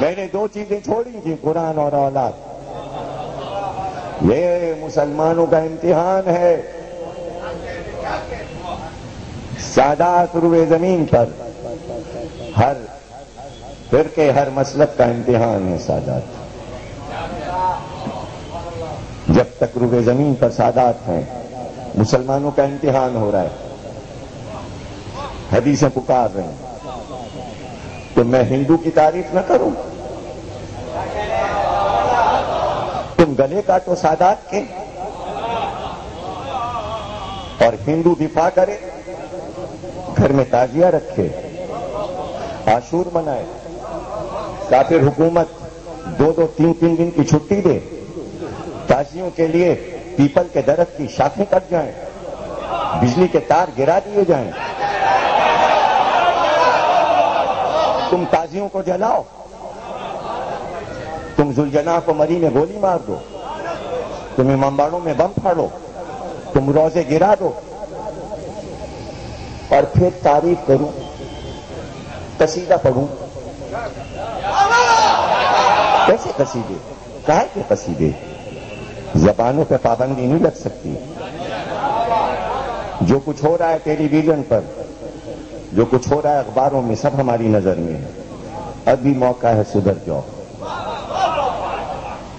میں نے دو چیزیں چھوڑی تھیں، قرآن اور اولاد۔ یہ مسلمانوں کا امتحان ہے۔ سادات روئے زمین پر ہر فرقے، ہر مسلک کا امتحان ہے سادات۔ جب تک روئے زمین پر سادات ہیں، مسلمانوں کا امتحان ہو رہا ہے، حدیثیں پکار رہے ہیں، تو میں ہندو کی تعریف نہ کروں؟ تم گلے کاٹو سادات کے اور ہندو دفاع کرے، گھر میں تعزیہ رکھے، عاشور منائے، کافر حکومت 2-3 دن کی چھٹی دے، تعزیوں کے لیے پیپل کے درخت کی شاخیں کٹ جائیں، بجلی کے تار گرا دیے جائیں، تم تازیوں کو جلاؤ، تم ذوالجناح کو مری میں گولی مار دو، تم امامباڑوں میں بم پھاڑو، تم روزے گرا دو، اور پھر تعریف کروں، قصیدہ پڑھوں؟ کیسے قصیدے؟ کہا کہ قصیدے؟ زبانوں پہ پابندی نہیں لگ سکتی۔ جو کچھ ہو رہا ہے ٹیلی ویژن پر، جو کچھ ہو رہا ہے اخباروں میں، سب ہماری نظر میں ہے۔ ابھی موقع ہے، سدھر جاؤ۔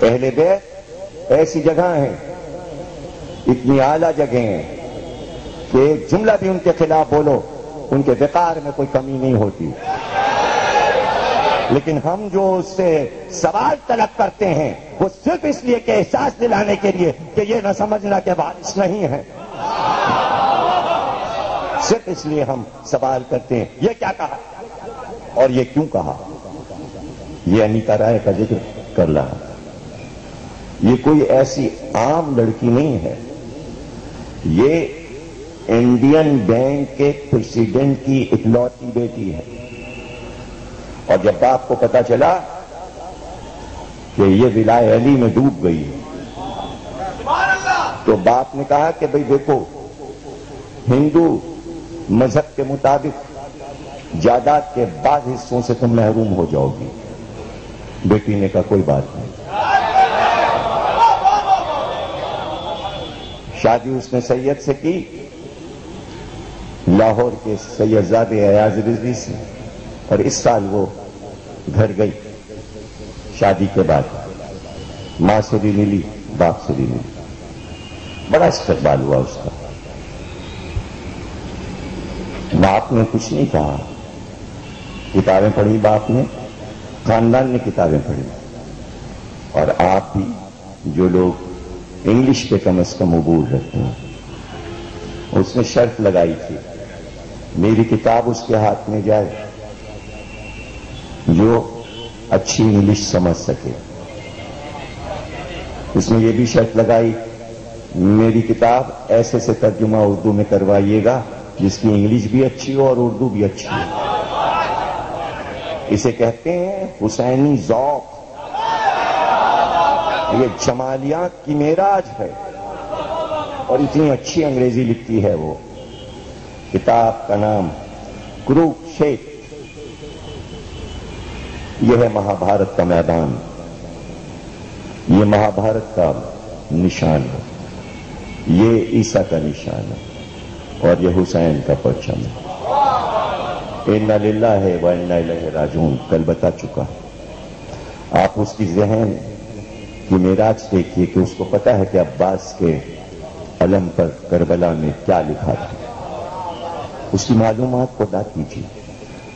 اہل بیت ایسی جگہ ہیں، اتنی اعلیٰ جگہیں ہیں کہ ایک جملہ بھی ان کے خلاف بولو، ان کے وقار میں کوئی کمی نہیں ہوتی۔ لیکن ہم جو اس سے سوال طلب کرتے ہیں، وہ صرف اس لیے کہ احساس دلانے کے لیے کہ یہ نہ سمجھنا کہ وارث نہیں ہے، صرف اس لیے ہم سوال کرتے ہیں یہ کیا کہا اور یہ کیوں کہا۔ یہ انیتا رائے کا ذکر کر رہا، یہ کوئی ایسی عام لڑکی نہیں ہے، یہ انڈین بینک کے پریزیڈنٹ کی اکلوتی بیٹی ہے۔ اور جب باپ کو پتا چلا کہ یہ ولائے علی میں ڈوب گئی، تو باپ نے کہا کہ بھئی دیکھو، ہندو مذہب کے مطابق جائیداد کے بعض حصوں سے تم محروم ہو جاؤ گی۔ بیٹی نے کہا کوئی بات نہیں۔ شادی اس نے سید سے کی، لاہور کے سید زادے ایاز رضوی سے، اور اس سال وہ گھر گئی شادی کے بعد۔ ماں سے بھی ملی، باپ سے بھی ملی، بڑا استقبال ہوا اس کا۔ باپ نے کچھ نہیں کہا، کتابیں پڑھی باپ نے، خاندان نے کتابیں پڑھی، اور آپ بھی جو لوگ انگلش پہ کم از کم عبور رکھتے ہیں، اس نے شرط لگائی تھی میری کتاب اس کے ہاتھ میں جائے جو اچھی انگلش سمجھ سکے۔ اس نے یہ بھی شرط لگائی میری کتاب ایسے سے ترجمہ اردو میں کروائیے گا جس کی انگلش بھی اچھی ہو اور اردو بھی اچھی ہو۔ اسے کہتے ہیں حسینی ذوق، یہ جمالیات کی معراج ہے، اور اتنی اچھی انگریزی لکھتی ہے وہ۔ کتاب کا نام کروکشیتر، یہ ہے مہابھارت کا میدان، یہ مہابھارت کا نشان ہے، یہ عیسیٰ کا نشان ہے، اور یہ حسین کا پرچم ہے۔ انا للہ و انا الیہ راجعون کل بتا چکا۔ آپ اس کی ذہن کی معراج دیکھیے کہ اس کو پتا ہے کہ عباس کے علم پر کربلا میں کیا لکھا تھا، اس کی معلومات کو ادا کیجیے۔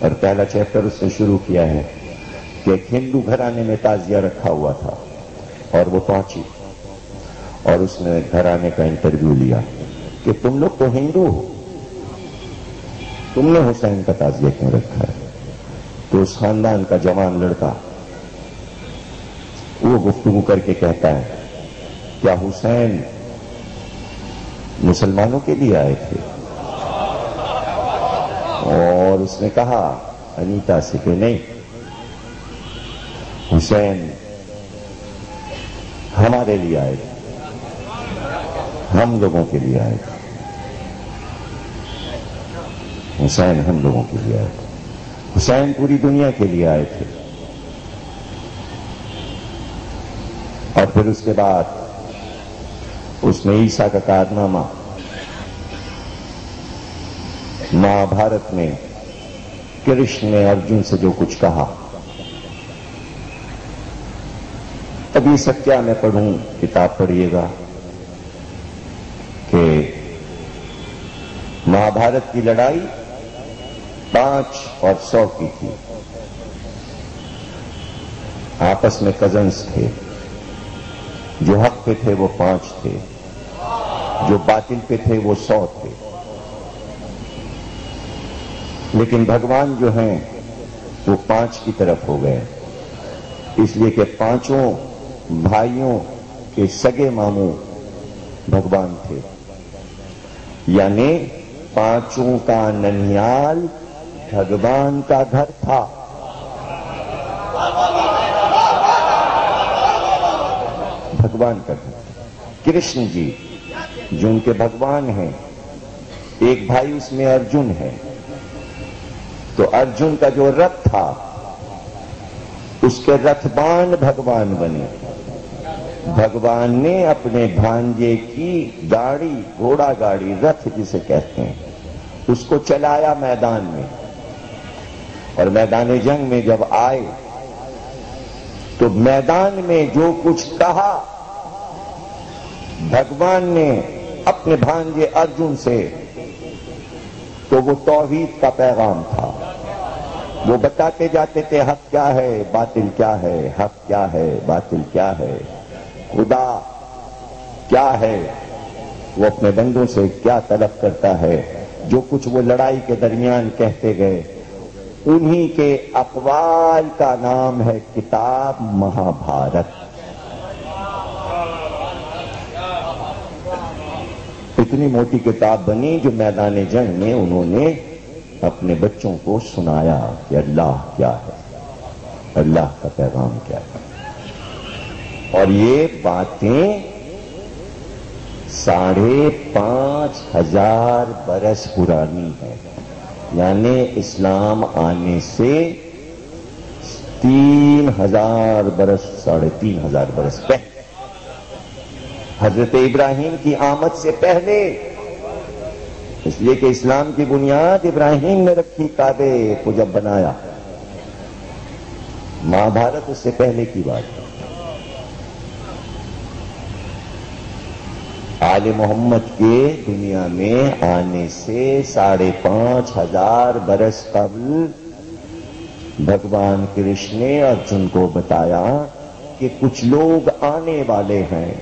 اور پہلا چیپٹر اس نے شروع کیا ہے کہ ایک ہندو گھرانے میں تعزیہ رکھا ہوا تھا، اور وہ پہنچی اور اس نے گھرانے کا انٹرویو لیا کہ تم لوگ تو ہندو ہو، تم نے حسین کا تعزیہ کیوں رکھا ہے؟ تو اس خاندان کا جوان لڑکا وہ گفتگو کر کے کہتا ہے کیا حسین مسلمانوں کے لیے آئے تھے؟ اور اس نے کہا انیتا سے کہ نہیں، حسین ہمارے لیے آئے تھے، ہم لوگوں کے لیے آئے تھے، حسین ہم لوگوں کے لیے آئے تھے، حسین پوری دنیا کے لیے آئے تھے۔ اور پھر اس کے بعد اس نے عیسیٰ کا کارنامہ مہابھارت میں کرشن نے ارجن سے جو کچھ کہا، ابھی ستیہ میں پڑھوں، کتاب پڑھیے گا کہ مہابھارت کی لڑائی 5 اور 100 کی تھی، آپس میں کزنس تھے، جو حق پہ تھے وہ 5 تھے، جو باطل پہ تھے وہ 100 تھے، لیکن بھگوان جو ہیں وہ 5 کی طرف ہو گئے، اس لیے کہ 5 بھائیوں کے سگے ماموں بھگوان تھے، یعنی 5 کا ننیال بھگوان کا گھر تھا۔ بھگوان کا گھر، کرشن جی جو ان کے بھگوان ہیں، ایک بھائی اس میں ارجن ہے، تو ارجن کا جو رتھ تھا اس کے رتھبان بھگوان بنے۔ بھگوان نے اپنے بھانجے کی گاڑی، گھوڑا گاڑی، رتھ جسے کہتے ہیں، اس کو چلایا میدان میں، اور میدان جنگ میں جب آئے تو میدان میں جو کچھ کہا بھگوان نے اپنے بھانجے ارجن سے، تو وہ توحید کا پیغام تھا۔ وہ بتاتے جاتے تھے حق کیا ہے، باطل کیا ہے، حق کیا ہے، باطل کیا ہے، خدا کیا ہے، وہ اپنے بندوں سے کیا طلب کرتا ہے۔ جو کچھ وہ لڑائی کے درمیان کہتے گئے، انہی کے اقوال کا نام ہے کتاب مہابھارت۔ اتنی موٹی کتاب بنی جو میدان جنگ میں انہوں نے اپنے بچوں کو سنایا کہ اللہ کیا ہے، اللہ کا پیغام کیا ہے۔ اور یہ باتیں 5,500 برس پرانی ہیں، یعنی اسلام آنے سے 3,000 برس، 3,500 برس پہلے، حضرت ابراہیم کی آمد سے پہلے، اس لیے کہ اسلام کی بنیاد ابراہیم نے رکھی کعبے کو جب بنایا۔ مہابھارت اس سے پہلے کی بات ہے۔ آل محمد کے دنیا میں آنے سے 5,500 برس قبل بھگوان کرشن نے ارجن کو بتایا کہ کچھ لوگ آنے والے ہیں،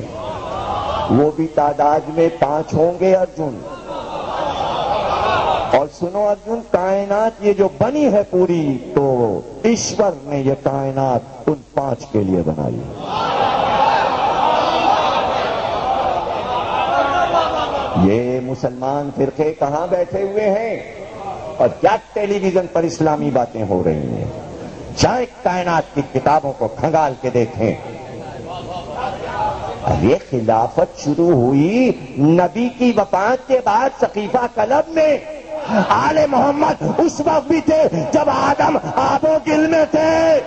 وہ بھی تعداد میں 5 ہوں گے ارجن۔ اور سنو ارجن، کائنات یہ جو بنی ہے پوری، تو ایشور نے یہ کائنات ان 5 کے لیے بنائی ہے۔ یہ مسلمان فرقے کہاں بیٹھے ہوئے ہیں اور کیا ٹیلی ویژن پر اسلامی باتیں ہو رہی ہیں؟ جائیں کائنات کی کتابوں کو کھنگال کے دیکھیں۔ یہ خلافت شروع ہوئی نبی کی وفات کے بعد صقیفہ کلب میں۔ آل محمد اس وقت بھی تھے جب آدم آب و گل میں تھے۔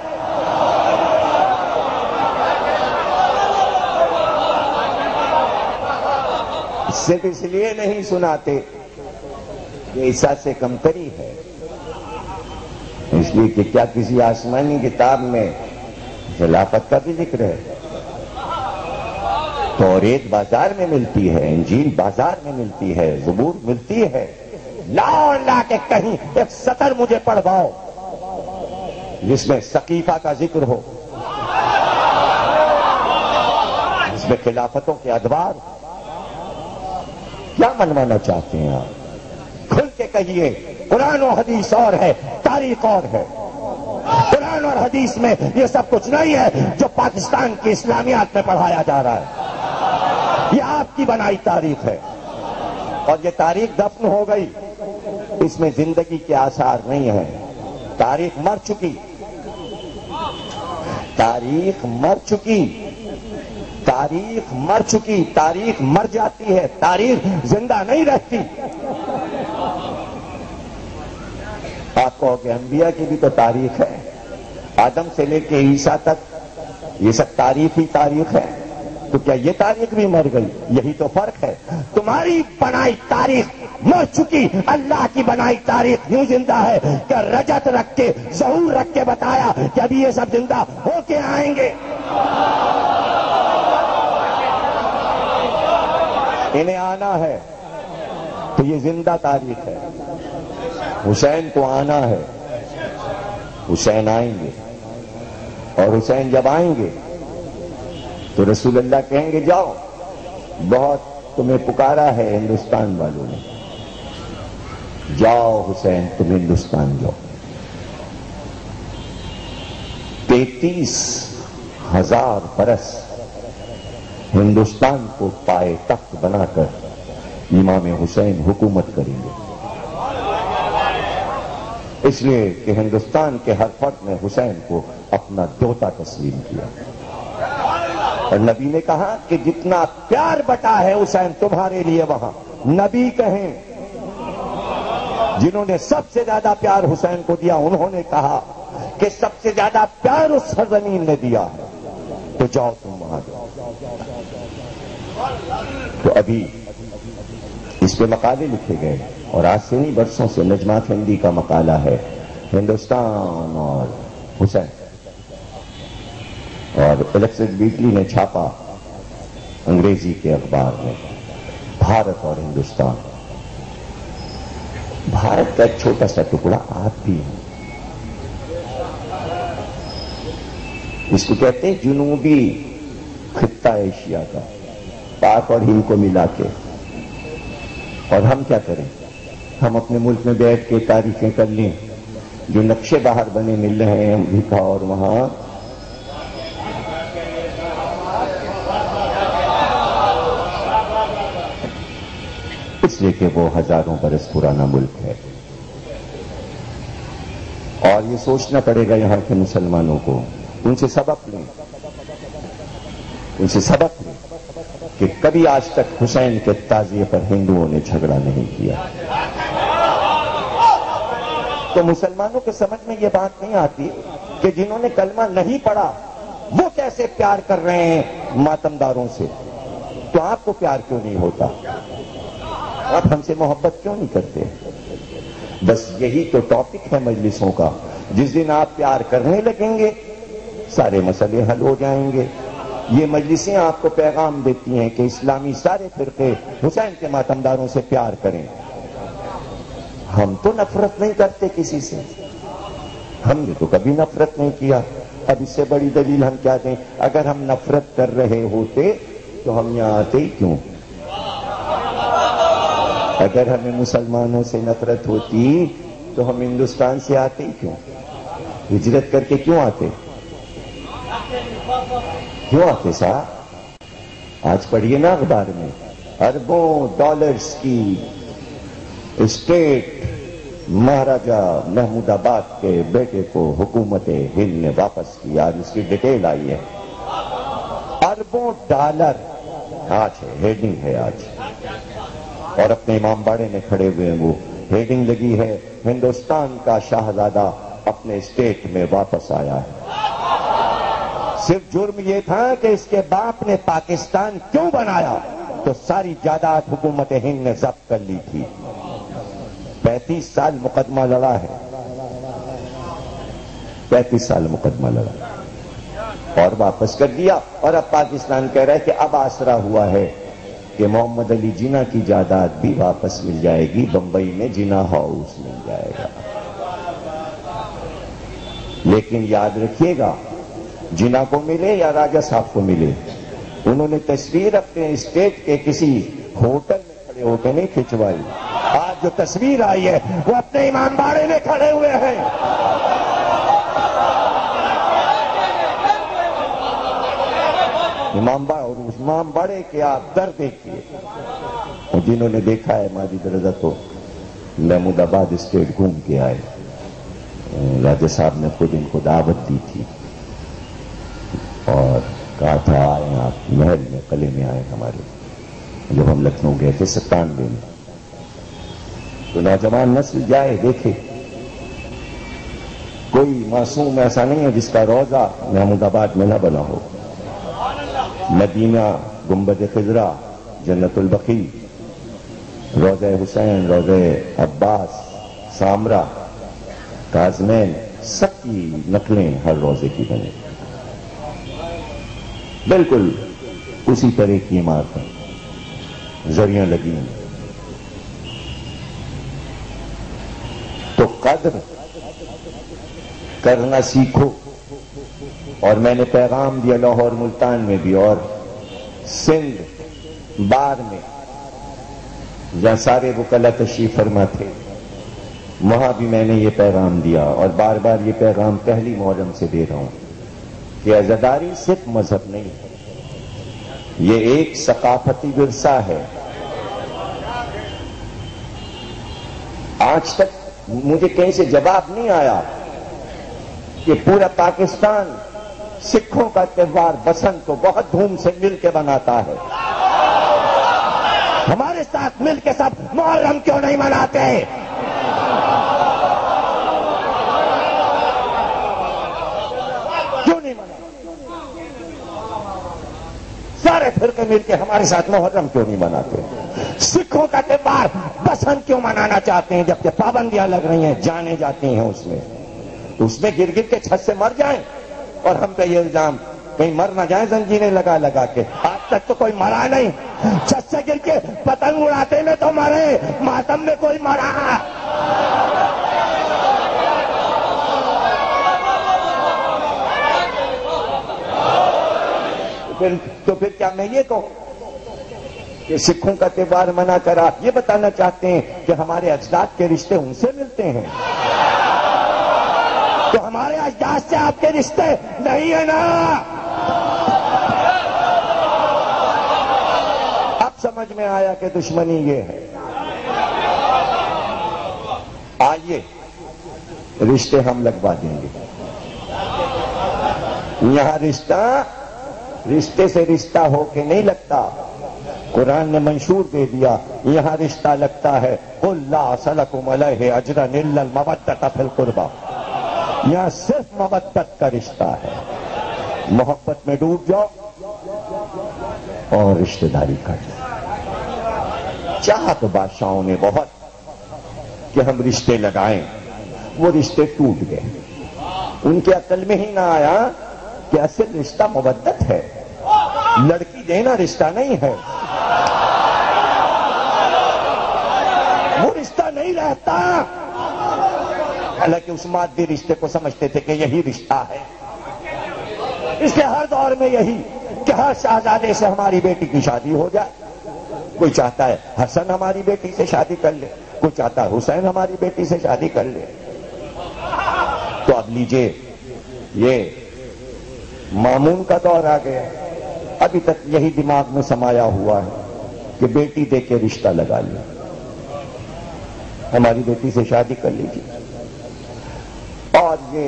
صرف اس لیے نہیں سناتے کہ عیسیٰ سے کمتری ہے، اس لیے کہ کیا کسی آسمانی کتاب میں خلافت کا بھی ذکر ہے؟ توریت بازار میں ملتی ہے، انجیل بازار میں ملتی ہے، زبور ملتی ہے، لا کے کہیں ایک سطر مجھے پڑھواؤ جس میں صقیفہ کا ذکر ہو، جس میں خلافتوں کے ادوار۔ کیا منوانا چاہتے ہیں آپ؟ کھل کے کہیے، قرآن و حدیث اور ہے، تاریخ اور ہے۔ قرآن اور حدیث میں یہ سب کچھ نہیں ہے جو پاکستان کی اسلامیات میں پڑھایا جا رہا ہے۔ یہ آپ کی بنائی تاریخ ہے، اور یہ تاریخ دفن ہو گئی، اس میں زندگی کے آثار نہیں ہیں۔ تاریخ مر چکی، تاریخ مر چکی، تاریخ مر چکی، تاریخ مر جاتی ہے، تاریخ زندہ نہیں رہتی۔ آپ کہو کہ انبیاء کی بھی تو تاریخ ہے، آدم سے لے کے عیسیٰ تک یہ سب تاریخ ہی تاریخ ہے۔ تو کیا یہ تاریخ بھی مر گئی؟ یہی تو فرق ہے. تمہاری بنائی تاریخ مر چکی، اللہ کی بنائی تاریخ یوں زندہ ہے کہ رجت رکھ کے، ظہور رکھ کے بتایا کہ ابھی یہ سب زندہ ہو کے آئیں گے. انہیں آنا ہے تو یہ زندہ تاریخ ہے. حسین کو آنا ہے، حسین آئیں گے، اور حسین جب آئیں گے تو رسول اللہ کہیں گے جاؤ، بہت تمہیں پکارا ہے ہندوستان والوں نے، جاؤ حسین تم ہندوستان جاؤ. 33,000 برس ہندوستان کو پائے تخت بنا کر امام حسین حکومت کریں گے. اس لیے کہ ہندوستان کے ہر فرد نے حسین کو اپنا دوتا تسلیم کیا. اور نبی نے کہا کہ جتنا پیار بٹا ہے حسین تمہارے لیے، وہاں نبی کہیں جنہوں نے سب سے زیادہ پیار حسین کو دیا، انہوں نے کہا کہ سب سے زیادہ پیار اس سرزمین نے دیا ہے، تو جاؤ تم وہاں جاؤ. تو ابھی اس پہ مقالے لکھے گئے، اور آج سے نہیں برسوں سے نجمات ہندی کا مقالہ ہے ہندوستان اور حسین. اور الیکٹرک ویکلی نے چھاپا انگریزی کے اخبار میں بھارت اور ہندوستان. بھارت کا ایک چھوٹا سا ٹکڑا آپ بھی ہیں. اس کو کہتے ہیں جنوبی خطہ ایشیا کا، پاک اور ہند کو ملا کے. اور ہم کیا کریں؟ ہم اپنے ملک میں بیٹھ کے تاریخیں کر لیں. جو نقشے باہر بنے مل رہے ہیں امریکہ اور وہاں، اس لیے کہ وہ ہزاروں برس پرانا ملک ہے. اور یہ سوچنا پڑے گا یہاں کے مسلمانوں کو، ان سے سبق لیں، ان سے سبق لیں کہ کبھی آج تک حسین کے تعزیے پر ہندوؤں نے جھگڑا نہیں کیا. تو مسلمانوں کے سمجھ میں یہ بات نہیں آتی کہ جنہوں نے کلمہ نہیں پڑھا وہ کیسے پیار کر رہے ہیں ماتمداروں سے. تو آپ کو پیار کیوں نہیں ہوتا؟ آپ ہم سے محبت کیوں نہیں کرتے؟ بس یہی تو ٹاپک ہے مجلسوں کا. جس دن آپ پیار کرنے لگیں گے سارے مسئلے حل ہو جائیں گے. یہ مجلسیں آپ کو پیغام دیتی ہیں کہ اسلامی سارے فرقے حسین کے ماتمداروں سے پیار کریں. ہم تو نفرت نہیں کرتے کسی سے، ہم نے تو کبھی نفرت نہیں کیا. اب اس سے بڑی دلیل ہم کیا دیں؟ اگر ہم نفرت کر رہے ہوتے تو ہم یہاں آتے ہی کیوں؟ اگر ہمیں مسلمانوں سے نفرت ہوتی تو ہم ہندوستان سے آتے ہی کیوں؟ ہجرت کر کے کیوں آتے؟ کیوں آتے صاحب؟ آج پڑھیے نا اخبار میں، اربوں ڈالرز کی اسٹیٹ مہاراجا محمود آباد کے بیٹے کو حکومت ہند نے واپس کیا. آج اس کی ڈیٹیل آئی ہے. اربوں ڈالر آج ہے، ہیڈنگ ہے آج. اور اپنے امام باڑے میں کھڑے ہوئے ہیں، وہ ہیڈنگ لگی ہے ہندوستان کا شاہزادہ اپنے اسٹیٹ میں واپس آیا ہے. صرف جرم یہ تھا کہ اس کے باپ نے پاکستان کیوں بنایا، تو ساری جائیداد حکومت ہند نے ضبط کر لی تھی. 35 سال مقدمہ لڑا ہے، 35 سال مقدمہ لڑا اور واپس کر دیا. اور اب پاکستان کہہ رہا ہے کہ اب آسرا ہوا ہے کہ محمد علی جناح کی جائیداد بھی واپس مل جائے گی، بمبئی میں جناح ہاؤس مل جائے گا. لیکن یاد رکھیے گا، جناح کو ملے یا راجہ صاحب کو ملے، انہوں نے تصویر اپنے اسٹیٹ کے کسی ہوٹل میں کھڑے ہو کے نہیں کھنچوائی. آج جو تصویر آئی ہے وہ اپنے امام باڑے میں کھڑے ہوئے ہیں. امام باڑے کے آپ در دیکھیے. جنہوں نے دیکھا ہے ماجد رضا تو محمود آباد اسٹیٹ گھوم کے آئے. راجہ صاحب نے خود ان کو دعوت دی تھی اور کہا تھا آئے آپ محل میں، قلعے میں آئے ہمارے. جب ہم لکھنؤ گئے تھے 97 میں، تو نوجوان نسل جائے دیکھے. کوئی معصوم ایسا نہیں ہے جس کا روزہ محمود آباد میں نہ بنا ہو. مدینہ گنبد خضرا، جنت البقیع، روضہ حسین، روضہ عباس، سامرا، کاظمین، سب کی نقلیں ہر روضے کی بنے، بالکل اسی طرح کی عمارتیں زریاں لگی ہیں۔ تو قدر کرنا سیکھو، اور میں نے پیغام دیا لاہور ملتان میں بھی اور سندھ بار میں جہاں سارے وکلا تشریف فرما تھے، وہاں بھی میں نے یہ پیغام دیا، اور بار بار یہ پیغام پہلی محرم سے دے رہا ہوں کہ عزاداری صرف مذہب نہیں ہے، یہ ایک ثقافتی ورثہ ہے۔ آج تک مجھے کہیں سے جواب نہیں آیا کہ پورا پاکستان سکھوں کا تہوار بسنت کو بہت دھوم سے مل کے مناتا ہے، ہمارے ساتھ مل کے سب محرم کیوں نہیں مناتے؟ کیوں نہیں مناتے؟ سارے فرقے مل کے ہمارے ساتھ محرم کیوں نہیں مناتے؟ سکھوں کا تہوار بسنت کیوں منانا چاہتے ہیں جبکہ پابندیاں لگ رہی ہیں، جانے جاتی ہیں اس میں گر گر کے چھت سے مر جائیں، اور ہم پہ یہ الزام کہیں مر نہ جائیں زنجیریں لگا لگا کے۔ آج تک تو کوئی مرا نہیں، چھت سے گر کے پتنگ اڑاتے میں تو مرے، ماتم میں کوئی مرا۔ تو پھر کیا میں یہ کہوں کہ سکھوں کا تہوار منا کر آپ یہ بتانا چاہتے ہیں کہ ہمارے اجداد کے رشتے ان سے ملتے ہیں؟ تو ہمارے اجداد سے آپ کے رشتے نہیں ہیں نا؟ اب سمجھ میں آیا کہ دشمنی یہ ہے۔ آئیے رشتے ہم لگوا دیں گے۔ یہاں رشتے سے رشتہ ہو کے نہیں لگتا، قرآن نے منشور دے دیا، یہاں رشتہ لگتا ہے قُلْ لَا أَسْأَلُكُمْ عَلَيْهِ أَجْرًا إِلَّا الْمَوَدَّةَ فِي الْقُرْبَى، یہاں صرف محبت کا رشتہ ہے، محبت میں ڈوب جاؤ اور رشتہ داری کر لو۔ چاہا تو بادشاہوں نے بہت کہ ہم رشتے لگائیں، وہ رشتے ٹوٹ گئے، ان کے عقل میں ہی نہ آیا کہ اصل رشتہ مودت ہے، لڑکی دینا رشتہ نہیں ہے، وہ رشتہ نہیں رہتا۔ حالانکہ اس مادی رشتے کو سمجھتے تھے کہ یہی رشتہ ہے، اس لیے ہر دور میں یہی کہ ہر شہزادے سے ہماری بیٹی کی شادی ہو جائے، کوئی چاہتا ہے حسن ہماری بیٹی سے شادی کر لے، کوئی چاہتا ہے حسین ہماری بیٹی سے شادی کر لے۔ تو اب لیجئے یہ مامون کا دور آ گیا، ابھی تک یہی دماغ میں سمایا ہوا ہے کہ بیٹی دے کے رشتہ لگا لیں، ہماری بیٹی سے شادی کر لیجیے۔ اور یہ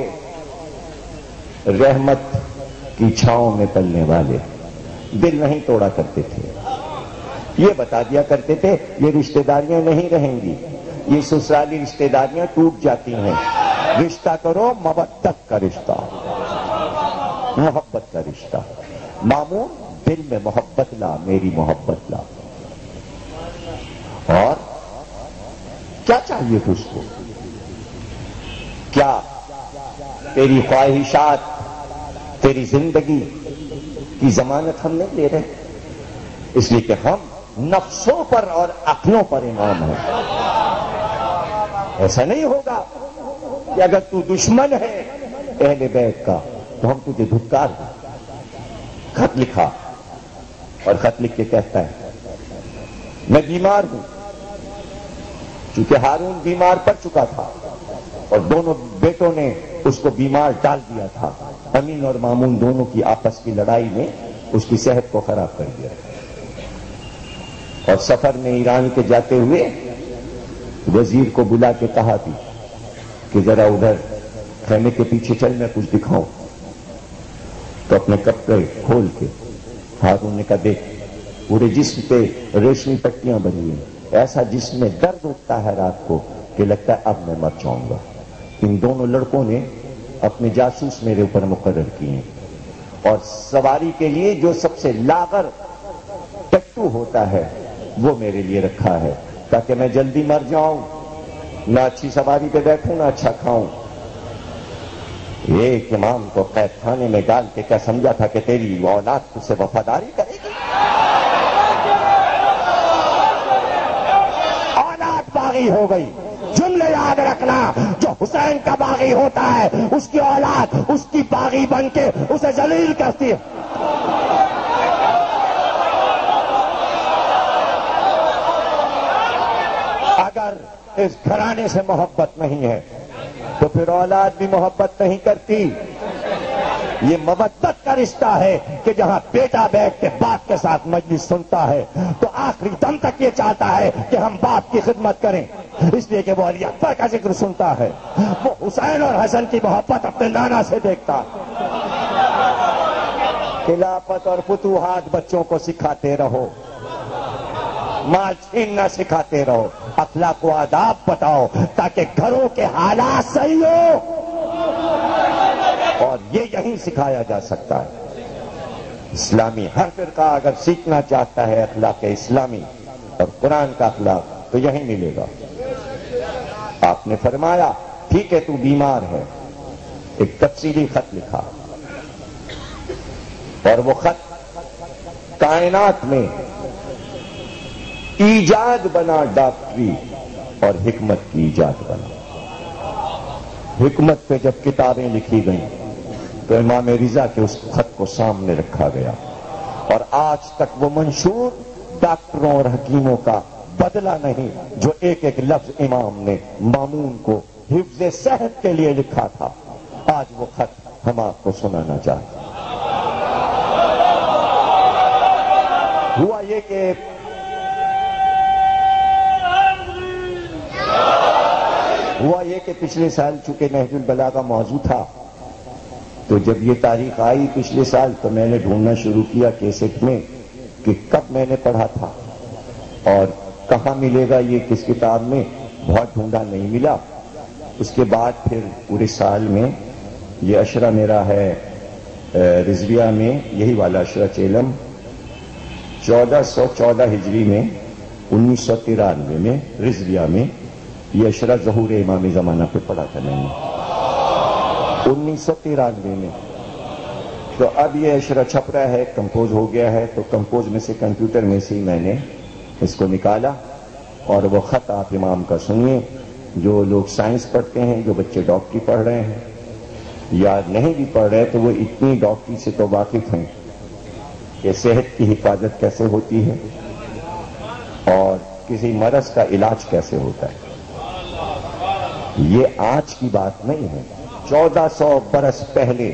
رحمت کی چھاؤں میں پلنے والے دل نہیں توڑا کرتے تھے، یہ بتا دیا کرتے تھے یہ رشتہ داریاں نہیں رہیں گی، یہ سسرالی رشتہ داریاں ٹوٹ جاتی ہیں، رشتہ کرو مودت کا رشتہ، محبت کا رشتہ۔ مامون دل میں محبت لا، میری محبت لا۔ اور کیا چاہیے تجھ کو؟ کیا تیری خواہشات، تیری زندگی کی ضمانت ہم نہیں لے رہے، اس لیے کہ ہم نفسوں پر اور عقلوں پر امام ہیں۔ ایسا نہیں ہوگا کہ اگر تو دشمن ہے اہل بیت کا تو ہم تجھے دھتکار دیں۔ خط لکھا اور خط لکھ کے کہتا ہے میں بیمار ہوں، چونکہ ہارون بیمار پڑ چکا تھا اور دونوں بیٹوں نے اس کو بیمار ڈال دیا تھا، امین اور مامون دونوں کی آپس کی لڑائی میں اس کی صحت کو خراب کر دیا، اور سفر میں ایران کے جاتے ہوئے وزیر کو بلا کے کہا بھی کہ ذرا ادھر خیمے کے پیچھے چل میں کچھ دکھاؤں، تو اپنے کپڑے کھول کے ہارون نے کہا دیکھ پورے جسم پہ ریشمی پٹیاں بنی ہیں، ایسا جسم میں درد اٹھتا ہے رات کو کہ لگتا ہے اب میں مر جاؤں گا۔ ان دونوں لڑکوں نے اپنے جاسوس میرے اوپر مقرر کیے ہیں، اور سواری کے لیے جو سب سے لاغر ٹٹو ہوتا ہے وہ میرے لیے رکھا ہے، تاکہ میں جلدی مر جاؤں، نہ اچھی سواری پہ بیٹھوں نہ اچھا کھاؤں۔ ایک امام کو قید خانے میں ڈال کے کیا سمجھا تھا کہ تیری اولاد تجھ سے وفاداری کرے گی؟ اولاد باغی ہو گئی۔ جملے یاد رکھنا، جو حسین کا باغی ہوتا ہے اس کی اولاد اس کی باغی بن کے اسے ذلیل کرتی ہے۔ اگر اس گھرانے سے محبت نہیں ہے تو پھر اولاد بھی محبت نہیں کرتی۔ یہ مودت کا رشتہ ہے کہ جہاں بیٹا بیٹھ کے باپ کے ساتھ مجلس سنتا ہے تو آخری دم تک یہ چاہتا ہے کہ ہم باپ کی خدمت کریں، اس لیے کہ وہ علی اکبر کا ذکر سنتا ہے، وہ حسین اور حسن کی محبت اپنے نانا سے دیکھتا۔ خلافت اور فتوحات بچوں کو سکھاتے رہو، مال چھیننا سکھاتے رہو، اخلاق و آداب بتاؤ تاکہ گھروں کے حالات صحیح ہو، اور یہ یہیں سکھایا جا سکتا ہے۔ اسلامی ہر فرقہ اگر سیکھنا چاہتا ہے اخلاق اسلامی اور قرآن کا اخلاق تو یہیں ملے گا۔ آپ نے فرمایا ٹھیک ہے تو بیمار ہے، ایک تفصیلی خط لکھا، اور وہ خط کائنات میں ایجاد بنا ڈاکٹری اور حکمت کی ایجاد بنا۔ حکمت پہ جب کتابیں لکھی گئیں تو امام رضا کے اس خط کو سامنے رکھا گیا، اور آج تک وہ منشور ڈاکٹروں اور حکیموں کا بدلہ نہیں جو ایک ایک لفظ امام نے مامون کو حفظ صحت کے لیے لکھا تھا، آج وہ خط ہم آپ کو سنانا چاہتے ہیں۔ ہوا یہ کہ پچھلے سال چونکہ نہج البلاغہ موضوع تھا، تو جب یہ تاریخ آئی پچھلے سال تو میں نے ڈھونڈنا شروع کیا کیسٹ میں کہ کب میں نے پڑھا تھا اور کہاں ملے گا یہ کس کتاب میں۔ بہت ڈھونڈا نہیں ملا۔ اس کے بعد پھر پورے سال میں یہ اشرہ میرا ہے رضویہ میں، یہی والا اشرہ چیلم 1414 ہجری میں 1993 میں رضویہ میں یہ اشرہ ظہور امام زمانہ پہ پڑھا تھا میں نے 1993 میں۔ تو اب یہ اشرہ چھپ رہا ہے، کمپوز ہو گیا ہے، تو کمپوز میں سے کمپیوٹر میں سے ہی میں نے اس کو نکالا، اور وہ خط آپ امام کا سنیے۔ جو لوگ سائنس پڑھتے ہیں، جو بچے ڈاکٹری پڑھ رہے ہیں یا نہیں بھی پڑھ رہے تو وہ اتنی ڈاکٹری سے تو واقف ہیں کہ صحت کی حفاظت کیسے ہوتی ہے اور کسی مرض کا علاج کیسے ہوتا ہے۔ یہ آج کی بات نہیں ہے، 1400 برس پہلے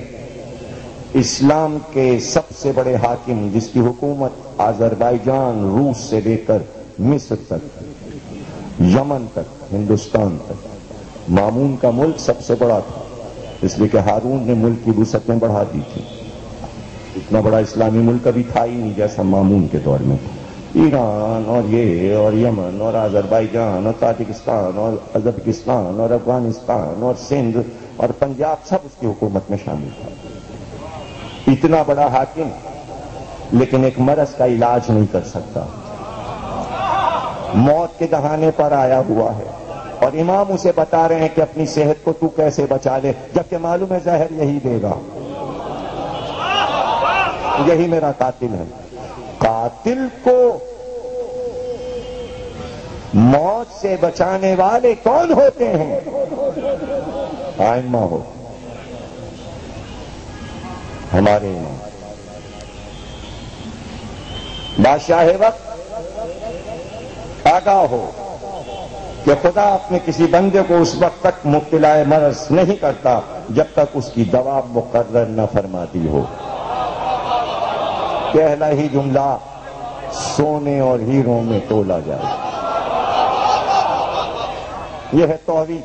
اسلام کے سب سے بڑے حاکم جس کی حکومت آذربائیجان، روس سے لے کر مصر تک، یمن تک، ہندوستان تک، مامون کا ملک سب سے بڑا تھا، اس لیے کہ ہارون نے ملک کی وسعتیں بڑھا دی تھی۔ اتنا بڑا اسلامی ملک ابھی تھا ہی نہیں جیسا مامون کے دور میں تھا۔ ایران اور یہ اور یمن اور آذربائیجان اور تاجکستان اور ازبکستان اور افغانستان اور سندھ اور پنجاب سب اس کی حکومت میں شامل تھا۔ اتنا بڑا حاکم لیکن ایک مرض کا علاج نہیں کر سکتا، موت کے دہانے پر آیا ہوا ہے، اور امام اسے بتا رہے ہیں کہ اپنی صحت کو تو کیسے بچا لے، جبکہ معلوم ہے زہر یہی دے گا، یہی میرا قاتل ہے۔ قاتل کو موت سے بچانے والے کون ہوتے ہیں؟ آئمہ ہو، ہمارے امام۔ بادشاہ وقت آگاہ ہو کہ خدا اپنے کسی بندے کو اس وقت تک مبتلا مرض نہیں کرتا جب تک اس کی دوا مقرر نہ فرماتی ہو۔ پہلا ہی جملہ سونے اور ہیروں میں تولا جائے، یہ ہے توحید